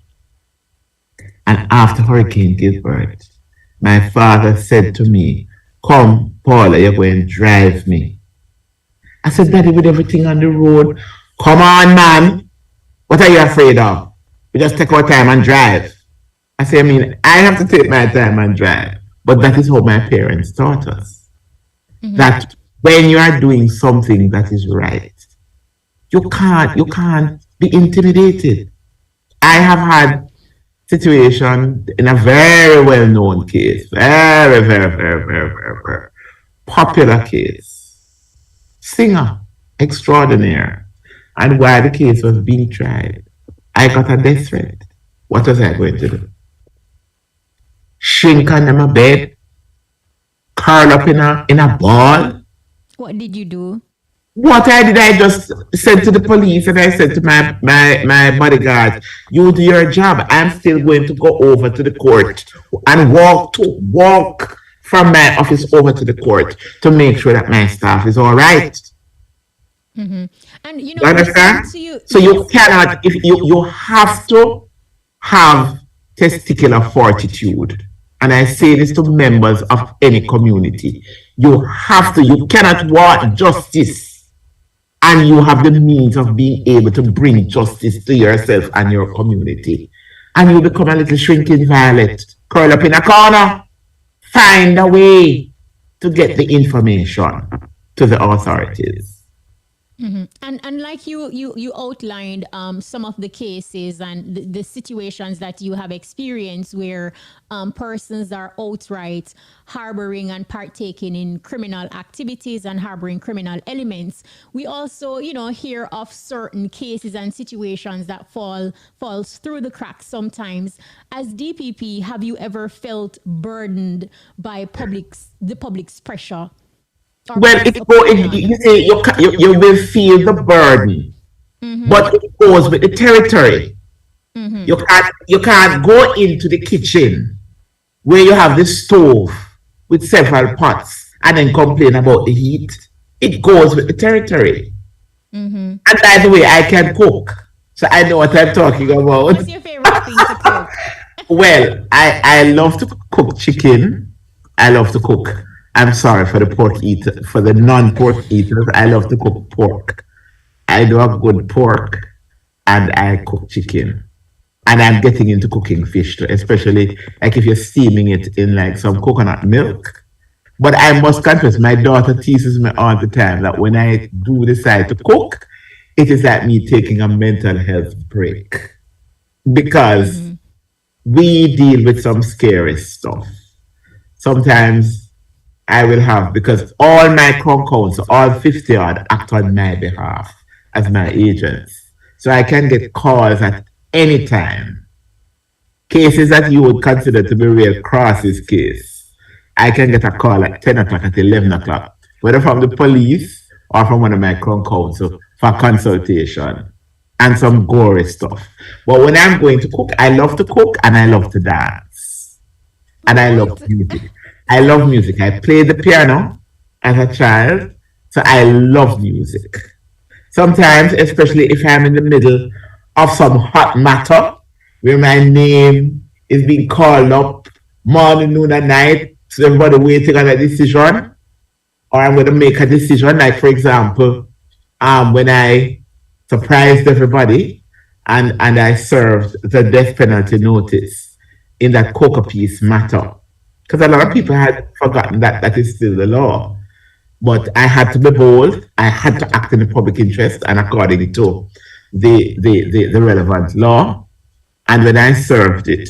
And after Hurricane Gilbert, my father said to me, come, Paula, you're going to drive me. I said, Daddy, with everything on the road, come on, man. What are you afraid of? We just take our time and drive. I said, I have to take my time and drive. But that is how my parents taught us. Mm-hmm. That when you are doing something that is right, you can't be intimidated. I have had situation in a very well-known case, very popular case, singer extraordinaire, and while the case was being tried, I got a death threat. What was I going to do? Shrink under my bed, curl up in a ball. What did you do? What I did, I just said to the police and I said to my bodyguard, you do your job. I'm still going to go over to the court and walk from my office over to the court to make sure that my staff is all right. Mm-hmm. And you understand? So you cannot, if you have to have testicular fortitude. And I say this to members of any community. You cannot want justice and you have the means of being able to bring justice to yourself and your community, and you become a little shrinking violet, curl up in a corner, find a way to get the information to the authorities. And like you outlined some of the cases and the situations that you have experienced where persons are outright harboring and partaking in criminal activities and harboring criminal elements. We also, hear of certain cases and situations that falls through the cracks sometimes. As DPP, have you ever felt burdened by the public's pressure? Well, you will feel the burden, but it goes with the territory. You can't go into the kitchen where you have the stove with several pots and then complain about the heat. It goes with the territory. And by the way, I can cook, so I know what I'm talking about. What's your favorite thing to cook? Well, I love to cook chicken. I love to cook. I'm sorry for the non-pork eaters. I love to cook pork. I do a good pork, and I cook chicken. And I'm getting into cooking fish too, especially like if you're steaming it in like some coconut milk. But I must confess, my daughter teases me all the time that when I do decide to cook, it is like me taking a mental health break. Because we deal with some scary stuff. Sometimes I will have, because all my crown counsel, all 50 odd, act on my behalf as my agents. So I can get calls at any time. Cases that you would consider to be real crisis case, I can get a call at 10 o'clock, at 11 o'clock, whether from the police or from one of my crown counsel for consultation and some gory stuff. But when I'm going to cook, I love to cook and I love to dance. And I love music. I love music. I played the piano as a child, so I love music. Sometimes, especially if I'm in the middle of some hot matter, where my name is being called up morning, noon, and night, so everybody waiting on a decision, or I'm going to make a decision, like for example, when I surprised everybody and I served the death penalty notice in that cocoa piece matter. Because a lot of people had forgotten that is still the law. But I had to be bold. I had to act in the public interest and according to the relevant law. And when I served it,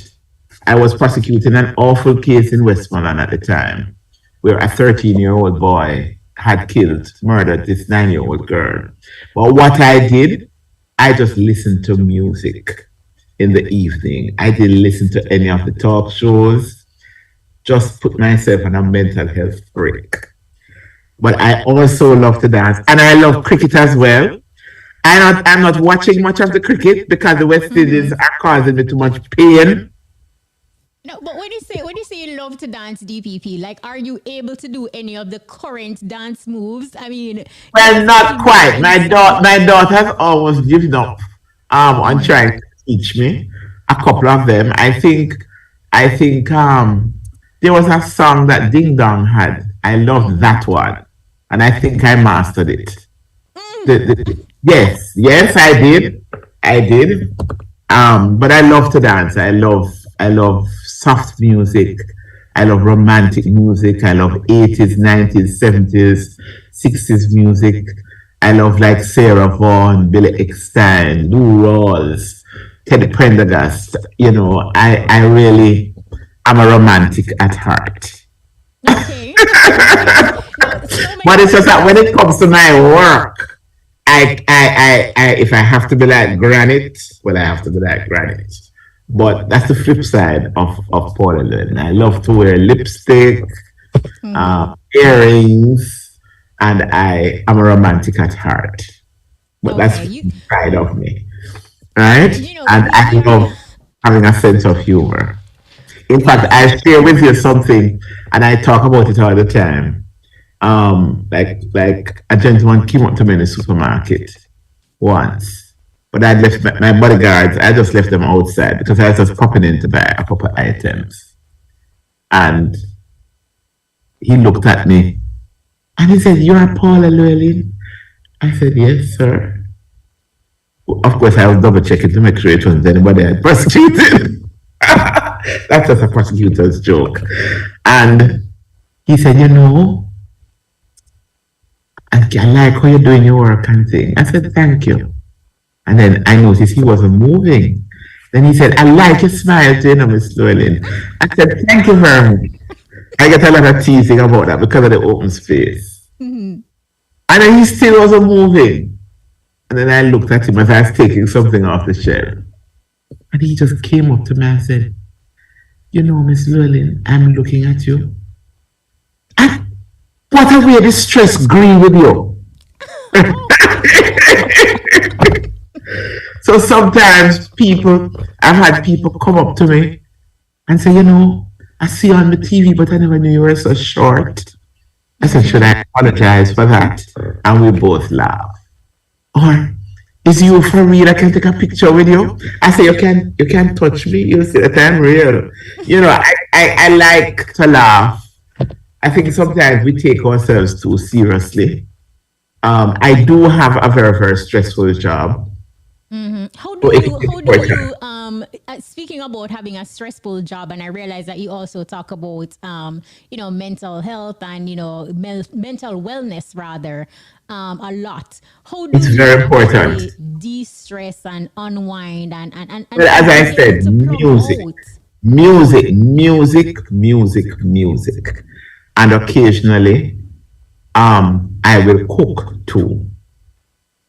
I was prosecuting an awful case in Westmoreland at the time, where a 13-year-old boy had murdered this 9-year-old girl. But what I did, I just listened to music in the evening. I didn't listen to any of the talk shows. Just put myself on a mental health break. But I also love to dance, and I love cricket as well. I'm not watching much of the cricket because the West Indies are causing me too much pain. No, but when you say you love to dance, DPP, like, are you able to do any of the current dance moves? I mean, well, not quite. My daughter has always given up on trying to teach me a couple of them. I think there was a song that Ding Dong had. I loved that one, and I think I mastered it. Yes, I did. But I love to dance. I love soft music. I love romantic music. I love 80s, 90s, 70s, 60s music. I love like Sarah Vaughan, Billy Eckstine, Lou Rawls, Teddy Pendergast. I'm a romantic at heart. Okay. But it's just that when it comes to my work, I if I have to be like granite, well, I have to be like granite. But that's the flip side of Paula LLEWELLYN. I love to wear lipstick, earrings, and I am a romantic at heart. But that's the side of me, right? And I love having a sense of humor. In fact, I share with you something, and I talk about it all the time. Like a gentleman came up to me in the supermarket once, but I left my bodyguards. I just left them outside because I was just popping in to buy a couple of items, and he looked at me, and he said, "You're Paula LLEWELLYN." I said, yes, sir. Of course, I was double checking to make sure it wasn't anybody I prosecuted. That's just a prosecutor's joke. And he said, you know, I like how you're doing your work and thing. I said, thank you. And then I noticed he wasn't moving. Then he said, I like your smile too, Miss Llewellyn. I said, thank you very much. I get a lot of teasing about that because of the open space. And then he still wasn't moving. And then I looked at him as I was taking something off the shelf. And he just came up to me and said, you know, Miss Llewellyn, I'm looking at you. And what a way this stress agree with you. So sometimes I've had people come up to me and say, you know, I see you on the TV, but I never knew you were so short. I said, should I apologize for that? And we both laugh. Or, is you for real? I can take a picture with you. I say, you can touch me. You see that I'm real. You know, I like to laugh. I think sometimes we take ourselves too seriously. I do have a very, very stressful job. How do you speaking about having a stressful job, and I realize that you also talk about mental health and mental wellness rather a lot. How do it's you very important de-stress and unwind and well, as I said, music, and occasionally I will cook too.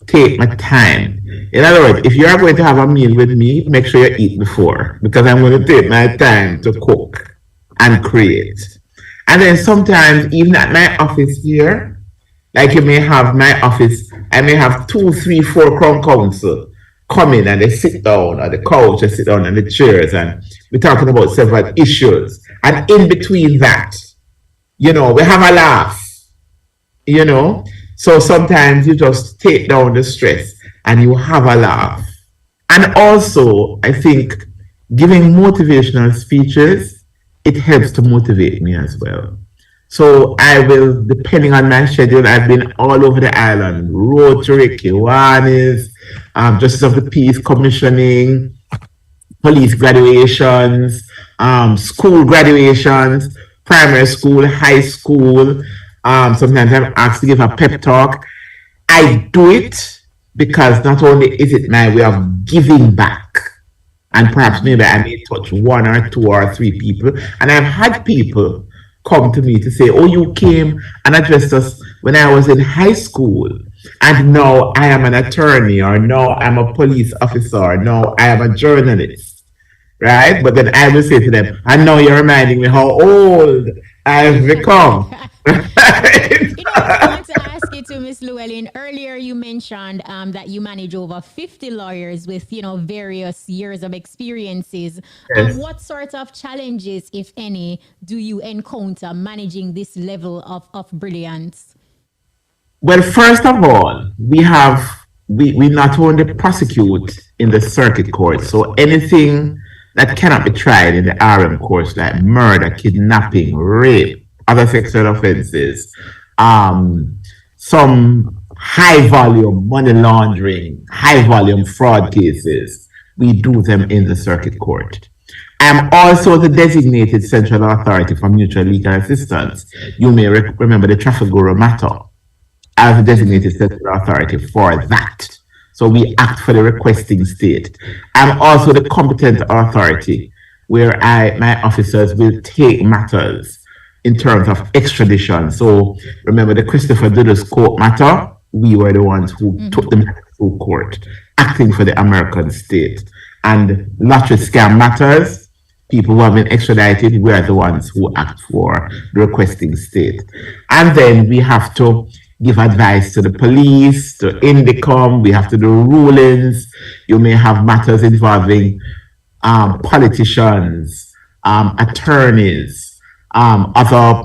Take my time. In other words, if you are going to have a meal with me, make sure you eat before, because I'm going to take my time to cook and create. And then sometimes, even at my office here, like you may have my office, I may have 2, 3, 4 crown counsel come in and they sit down on the couch, they sit down on the chairs, and we're talking about several issues. And in between that, we have a laugh, So sometimes you just take down the stress and you have a laugh. And also, I think giving motivational speeches, it helps to motivate me as well. So I will, depending on my schedule, I've been all over the island, Rotary, Kiwanis, Justice of the Peace commissioning, police graduations, school graduations, primary school, high school. Sometimes I'm asked to give a pep talk. I do it because not only is it my way of giving back, and perhaps maybe I may touch 1 or 2 or 3 people, and I've had people come to me to say, oh, you came and addressed us when I was in high school, and now I am an attorney, or now I'm a police officer, or now I am a journalist, right? But then I will say to them, and now you're reminding me how old I've become. I want to ask you too, Miss Llewellyn. Earlier, you mentioned that you manage over 50 lawyers with various years of experiences. Yes. What sort of challenges, if any, do you encounter managing this level of brilliance? Well, first of all, we not only prosecute in the circuit court, so anything that cannot be tried in the RM courts, like murder, kidnapping, rape, other sexual offenses, some high volume money laundering, high volume fraud cases, we do them in the circuit court. I'm also the designated central authority for mutual legal assistance. You may remember the Trafigura matter. I was the designated central authority for that. So we act for the requesting state. I'm also the competent authority where my officers will take matters in terms of extradition. So remember the Christopher Dudus court matter, we were the ones who took the matter through court, acting for the American state. And lottery scam matters, people who have been extradited, we are the ones who act for the requesting state. And then we have to give advice to the police, to Indicom, we have to do rulings. You may have matters involving politicians, attorneys, other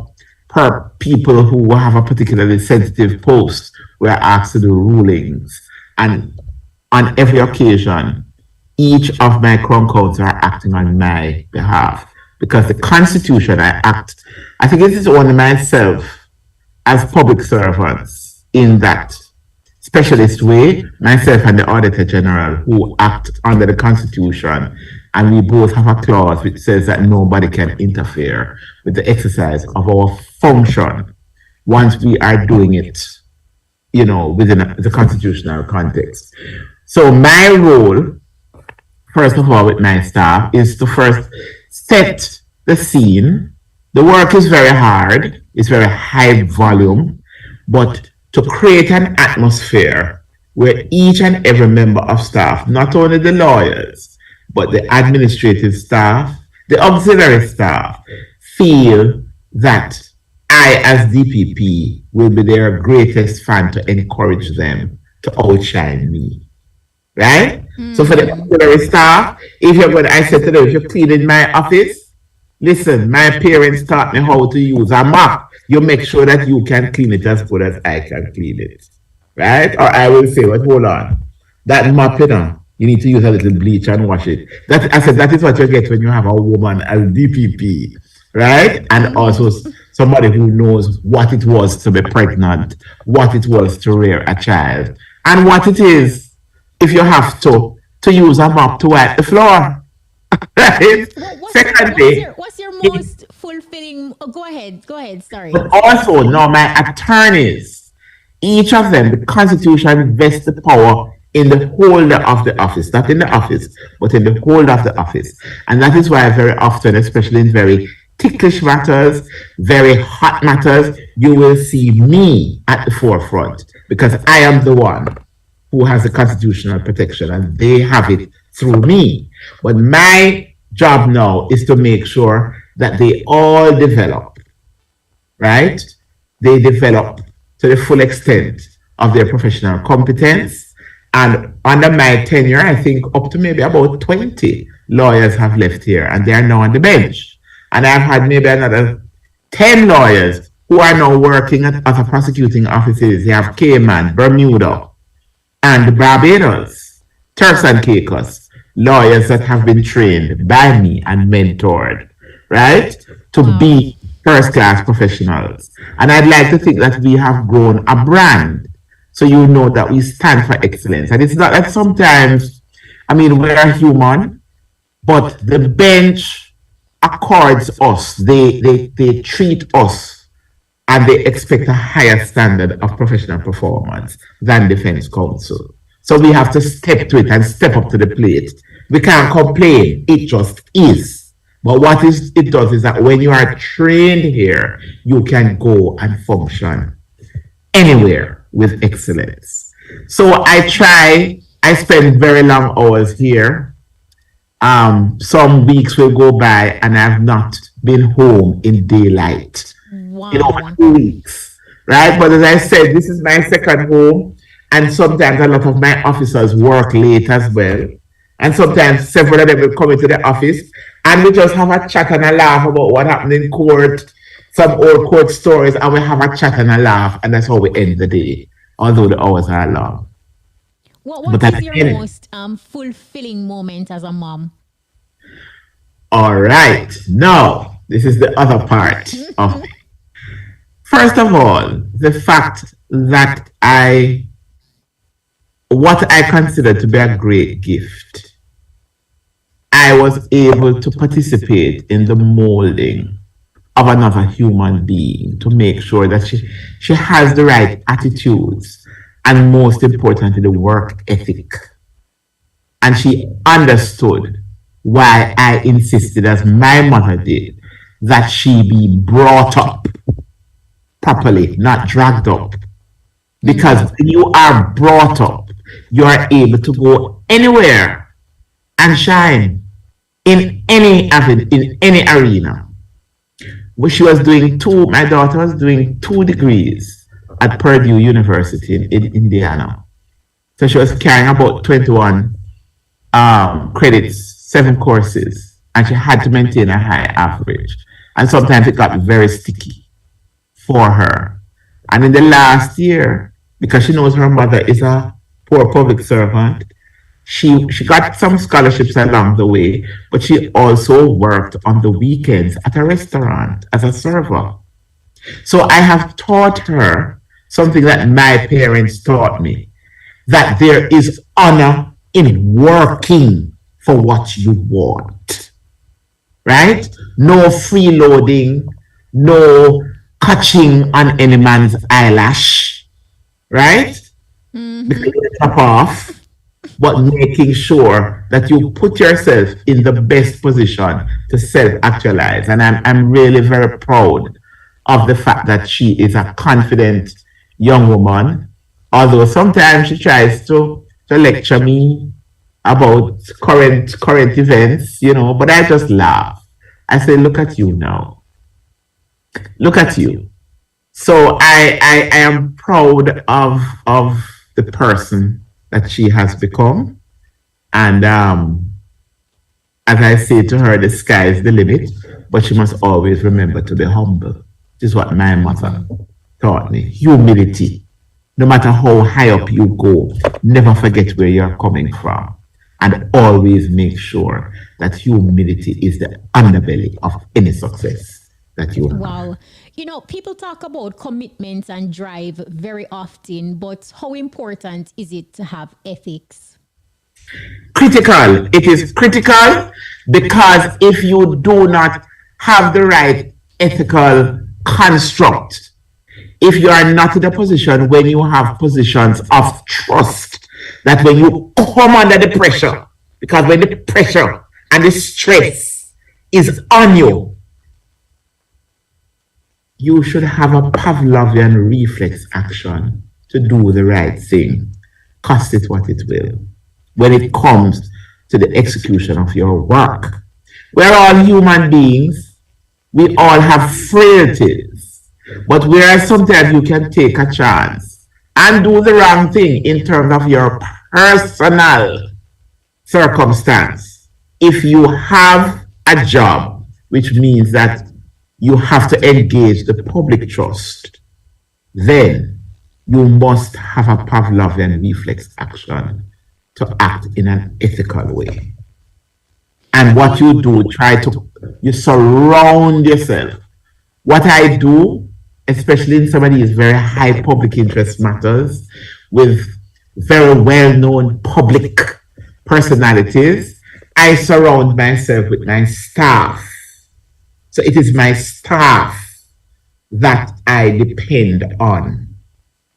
people who have a particularly sensitive post. We're asked to do rulings. And on every occasion, each of my crown courts are acting on my behalf. Because the Constitution, I think it is only myself as public servants in that specialist way, myself and the Auditor General, who act under the Constitution, and we both have a clause which says that nobody can interfere with the exercise of our function once we are doing it, within the constitutional context. So my role, first of all, with my staff, is to first set the scene. The work is very hard, it's very high volume, but to create an atmosphere where each and every member of staff, not only the lawyers, but the administrative staff, the auxiliary staff, feel that I, as DPP, will be their greatest fan to encourage them to outshine me. Right? So for the auxiliary staff, I said to them, if you're cleaning my office, listen, my parents taught me how to use a mop. You make sure that you can clean it as good as I can clean it. Right? Or I will say, but hold on. That mop, you need to use a little bleach and wash it. I said, that is what you get when you have a woman as DPP. Right? And also somebody who knows what it was to be pregnant, what it was to rear a child, and what it is, if you have to use a mop to wipe the floor. Right? Secondly, what's your most fulfilling? Oh, go ahead. Sorry. But also, no, my attorneys, each of them, the Constitution vests the power in the holder of the office, not in the office, but in the holder of the office. And that is why very often, especially in very ticklish matters, very hot matters, you will see me at the forefront, because I am the one who has the constitutional protection and they have it through me. But my job now is to make sure that they all develop, right? They develop to the full extent of their professional competence. And under my tenure, I think up to maybe about 20 lawyers have left here and they are now on the bench. And I've had maybe another 10 lawyers who are now working at other prosecuting offices. You have Cayman, Bermuda, and Barbados, Turks and Caicos, lawyers that have been trained by me and mentored, right, to be first-class professionals. And I'd like to think that we have grown a brand, so you know that we stand for excellence. And it's not that sometimes, we're human, but the bench accords us, they treat us, and they expect a higher standard of professional performance than defense counsel. So we have to step to it and step up to the plate. We can't complain, it just is. But what it does is that when you are trained here, you can go and function anywhere with excellence. So I spend very long hours here. Some weeks will go by and I've not been home in daylight. Wow. 2 weeks, right? But as I said, this is my second home, and sometimes a lot of my officers work late as well. And sometimes several of them will come into the office and we just have a chat and a laugh about what happened in court, some old court stories, and we have a chat and a laugh, and that's how we end the day, although the hours are long. What is your most fulfilling moment as a mom? All right. Now, this is the other part of it. First of all, the fact that what I consider to be a great gift, I was able to participate in the molding of another human being to make sure that she has the right attitudes and, most importantly, the work ethic. And she understood why I insisted, as my mother did, that she be brought up properly, not dragged up. Because when you are brought up, you are able to go anywhere and shine in any arena. My daughter was doing 2 degrees at Purdue University in Indiana. So she was carrying about 21 credits, 7 courses, and she had to maintain a high average. And sometimes it got very sticky for her. And in the last year, because she knows her mother is a poor public servant, she got some scholarships along the way, but she also worked on the weekends at a restaurant as a server. So I have taught her something that my parents taught me, that there is honor in working for what you want, right? No freeloading, no catching on any man's eyelash, right? Because you top off, but making sure that you put yourself in the best position to self-actualize. And I'm really very proud of the fact that she is a confident young woman, although sometimes she tries to lecture me about current events, but I just laugh. I say, look at you now. Look at you. So I am proud of the person that she has become. And as I say to her, the sky is the limit, but she must always remember to be humble. This is what my mother taught me. Humility. No matter how high up you go, never forget where you're coming from. And always make sure that humility is the underbelly of any success that you have. Wow. People talk about commitment and drive very often, but how important is it to have ethics? Critical. It is critical because if you do not have the right ethical construct, if you are not in a position when you have positions of trust, that when you come under the pressure, because when the pressure and the stress is on you, you should have a Pavlovian reflex action to do the right thing, cost it what it will, when it comes to the execution of your work. We're all human beings. We all have frailties. But whereas sometimes you can take a chance and do the wrong thing in terms of your personal circumstance, if you have a job, which means that you have to engage the public trust, then you must have a Pavlovian reflex action to act in an ethical way. And what you do, you surround yourself. What I do, especially in some of these very high public interest matters, with very well-known public personalities, I surround myself with my staff. So it is my staff that I depend on,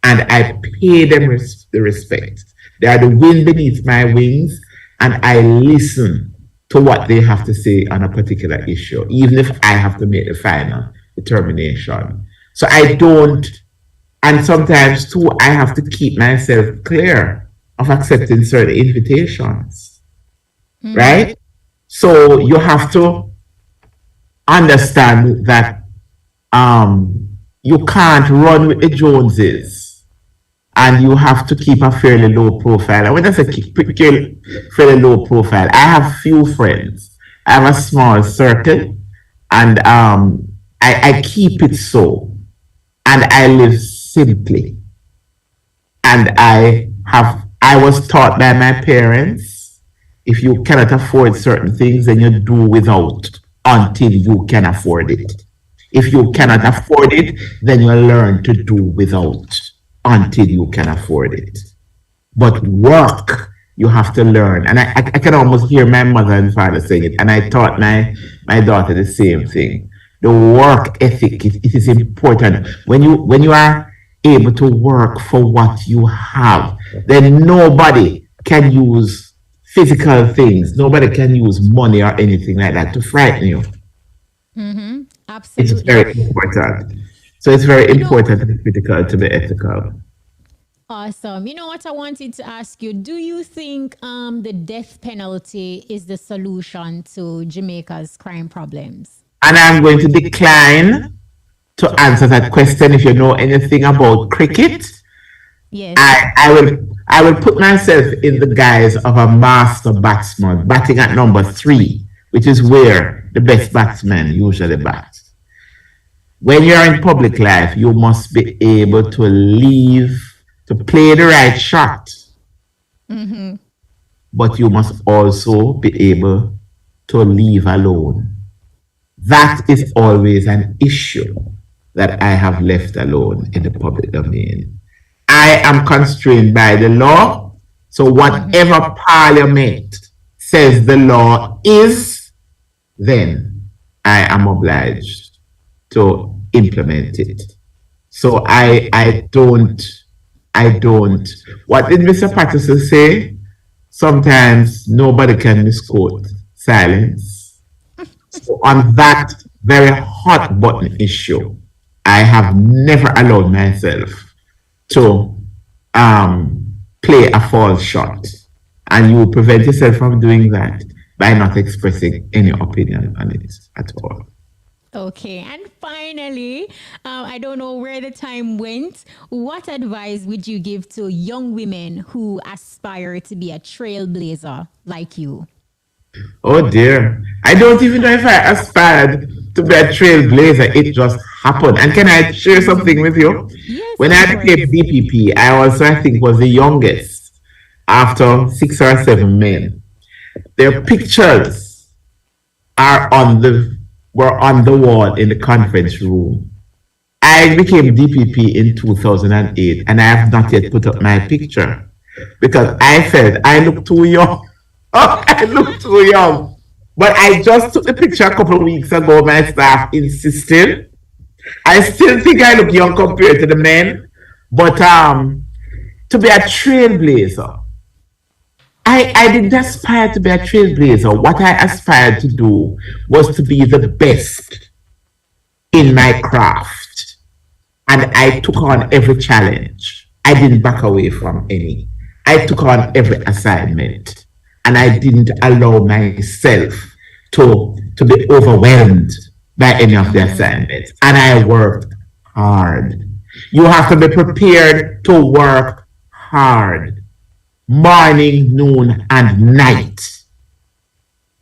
and I pay them the respect. They are the wind beneath my wings, and I listen to what they have to say on a particular issue, even if I have to make the final determination. So I don't, and sometimes too, I have to keep myself clear of accepting certain invitations, right? So you have to understand that you can't run with the Joneses, and you have to keep a fairly low profile. And when I say keep fairly low profile, I have few friends. I have a small circle, and I keep it so. And I live simply. And I was taught by my parents, if you cannot afford certain things, then you do without until you can afford it. If you cannot afford it, then you learn to do without until you can afford it. But work, you have to learn. And I can almost hear my mother and father saying it. And I taught my daughter the same thing. The work ethic, it is important. When you are able to work for what you have, then nobody can use physical things. Nobody can use money or anything like that to frighten you. Absolutely. It's very important. So it's very important and critical to be ethical. Awesome. You know what I wanted to ask you? Do you think the death penalty is the solution to Jamaica's crime problems? And I'm going to decline to answer that question. If you know anything about cricket, yes, I will put myself in the guise of a master batsman, batting at number 3, which is where the best batsmen usually bat. When you're in public life, you must be able to play the right shot. But you must also be able to leave alone. That is always an issue that I have left alone in the public domain. I am constrained by the law. So whatever Parliament says the law is, then I am obliged to implement it. So I don't. What did Mr. Patterson say? Sometimes nobody can misquote silence. So on that very hot button issue, I have never allowed myself to play a false shot. And you prevent yourself from doing that by not expressing any opinion on it at all. Okay, and finally, I don't know where the time went. What advice would you give to young women who aspire to be a trailblazer like you? Oh dear. I don't even know if I aspired to be a trailblazer. It just happened. And can I share something with you? Yes, When I became DPP, I also, I think, was the youngest after 6 or 7 men. Their pictures were on the wall in the conference room. I became DPP in 2008 and I have not yet put up my picture because I felt I look too young. I look too young. But I just took the picture a couple of weeks ago. My staff insisted. I still think I look young compared to the men. But to be a trailblazer, I didn't aspire to be a trailblazer. What I aspired to do was to be the best in my craft. And I took on every challenge. I didn't back away from any. I took on every assignment. And I didn't allow myself to be overwhelmed by any of the assignments. And I worked hard. You have to be prepared to work hard. Morning, noon, and night.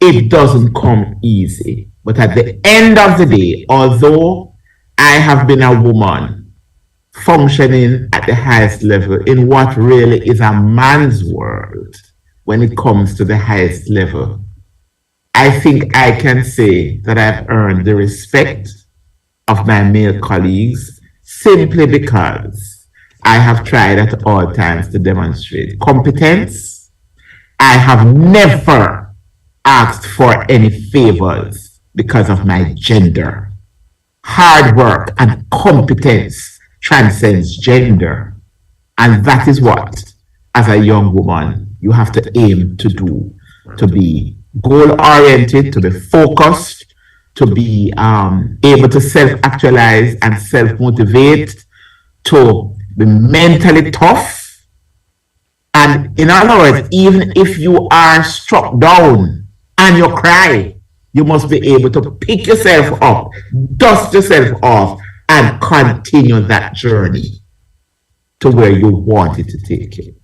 It doesn't come easy. But at the end of the day, although I have been a woman functioning at the highest level in what really is a man's world, when it comes to the highest level, I think I can say that I've earned the respect of my male colleagues simply because I have tried at all times to demonstrate competence. I have never asked for any favors because of my gender. Hard work and competence transcends gender. And that is what, as a young woman, you have to aim to do, to be goal-oriented, to be focused, to be able to self-actualize and self-motivate, to be mentally tough. And in other words, even if you are struck down and you cry, you must be able to pick yourself up, dust yourself off, and continue that journey to where you wanted to take it.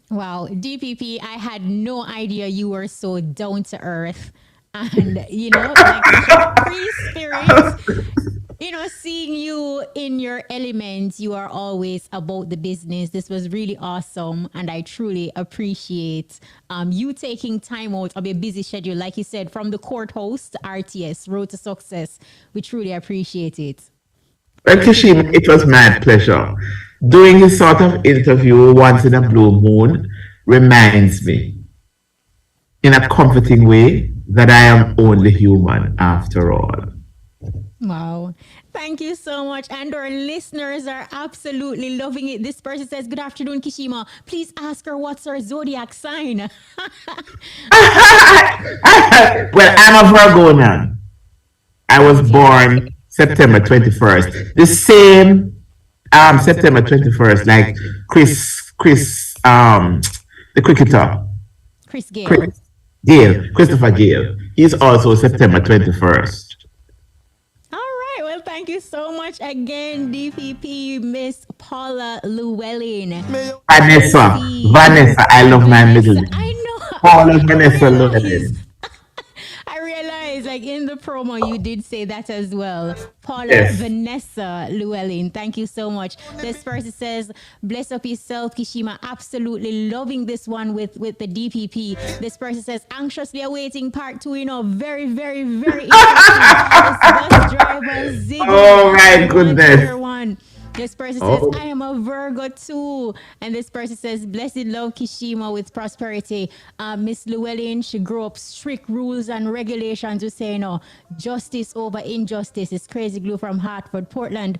Wow, DPP, I had no idea you were so down to earth and, like free spirit. Seeing you in your element, you are always about the business. This was really awesome. And I truly appreciate you taking time out of your busy schedule, like you said, from the courthouse to RTS, Road to Success. We truly appreciate it. Well, Kashima, it was my pleasure. Doing this sort of interview once in a blue moon reminds me, in a comforting way, that I am only human after all. Wow. Thank you so much. And our listeners are absolutely loving it. This person says, "Good afternoon, Kashima. Please ask her what's her zodiac sign." Well, I'm a Virgo now. I was born September 21st. The same September 21st, like the cricketer. Christopher Gale. He's also September 21st. All right. Well, thank you so much again, DPP, Miss Paula Llewellyn. Vanessa, I love my middle name. I know. Paula Vanessa Llewellyn. I realized, like in the promo, you did say that as well. Paula Vanessa Llewellyn. Thank you so much. This person says, "Bless up yourself, Kashima. Absolutely loving this one with the DPP." This person says, "Anxiously awaiting part 2. Very, very, very interesting." This bus driver Ziggy. Oh my goodness. One. This person says, Oh. I am a Virgo too. And this person says, blessed love Kishima with prosperity. Miss Llewellyn, she grew up strict rules and regulations. We say, justice over injustice. It's Crazy Glue from Hartford, Portland,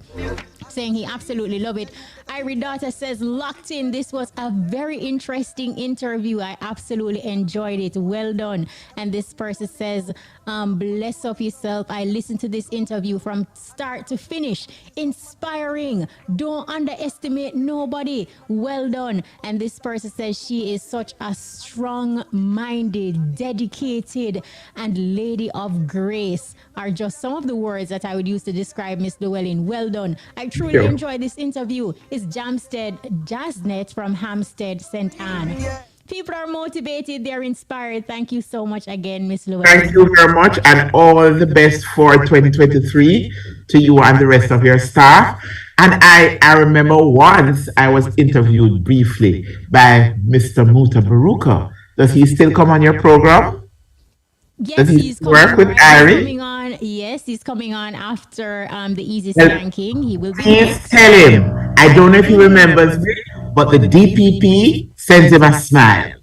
saying he absolutely love it. Irie Daughter says, locked in. This was a very interesting interview. I absolutely enjoyed it. Well done. And this person says, bless up yourself. I listened to this interview from start to finish. Inspiring. Don't underestimate nobody. Well done. And this person says she is such a strong-minded, dedicated, and lady of grace are just some of the words that I would use to describe Miss Llewellyn. Well done. I truly enjoyed this interview. It's Jamstead Jazznet from Hampstead, St. Anne. People are motivated, they're inspired. Thank you so much again, Miss Llewellyn. Thank you very much, and all the best for 2023 to you and the rest of your staff. And I remember once I was interviewed briefly by Mr. Muta Baruka. Does he still come on your program? Yes, he's work with Irie? coming on. Yes, he's coming on after the Easy Skanking. He will be. Please tell him. I don't know if he remembers me, but the DPP sends him a smile.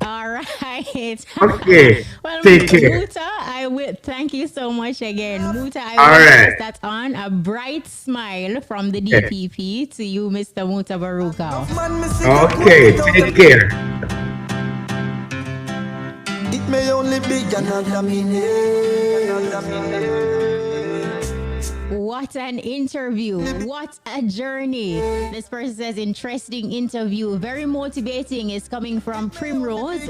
All right. Okay. Well, Take care. Muta, I will thank you so much again. Muta, I All will right. pass that on. A bright smile from the DPP to you, Mr. Muta Baruka. Okay, take care. It may only be another minute. What an interview. What a journey. This person says, interesting interview. Very motivating. Is coming from Primrose.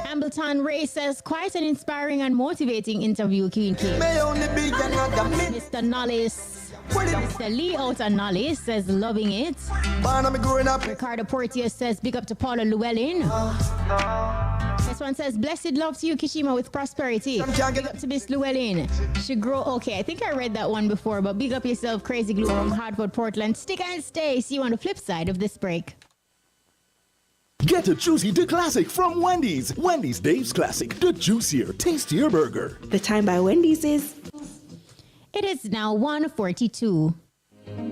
Hambleton Ray says, quite an inspiring and motivating interview, Queen King. Mr. Nollis. Mr. Lee out on Nollis says, loving it. Ricardo Portier says, big up to Paula Llewellyn. This one says, blessed love to you, Kishima, with prosperity. Big up to Miss Llewellyn. She grow okay. I think I read that one before, but big up yourself, Crazy Glue from Hartford, Portland. Stick and stay. See you on the flip side of this break. Get a juicy the classic from Wendy's. Wendy's Dave's Classic, the juicier, tastier burger. The time by Wendy's is... It is now 1:42.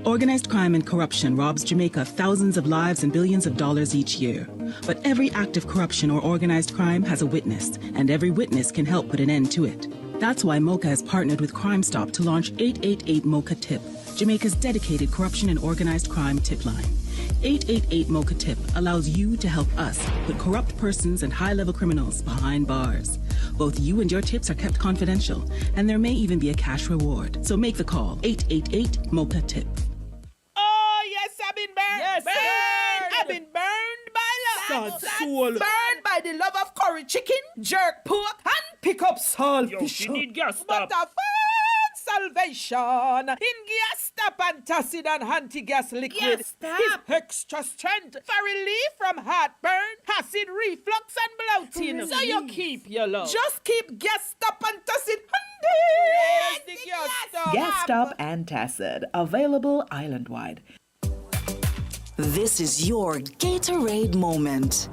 Organized crime and corruption robs Jamaica thousands of lives and billions of dollars each year. But every act of corruption or organized crime has a witness, and every witness can help put an end to it. That's why MOCA has partnered with Crime Stop to launch 888 MOCA Tip, Jamaica's dedicated corruption and organized crime tip line. 888 MOCA Tip allows you to help us put corrupt persons and high-level criminals behind bars. Both you and your tips are kept confidential, and there may even be a cash reward. So make the call, 888 MOCA Tip. Oh, yes, I've been burned. Yes, burned. I've been burned by love. Soul. Burned by the love of curry chicken, jerk pork, and pick up saltfish. You need gas But stop. I found salvation in gas stop antacid and anti-gas liquid. Gas Stop. It's extra strength for relief from heartburn, acid reflux, and bloating. So you keep your love. Just keep gas stop antacid handy. Yes, the gas stop. Gas Stop Antacid, available island-wide. This is your Gatorade moment.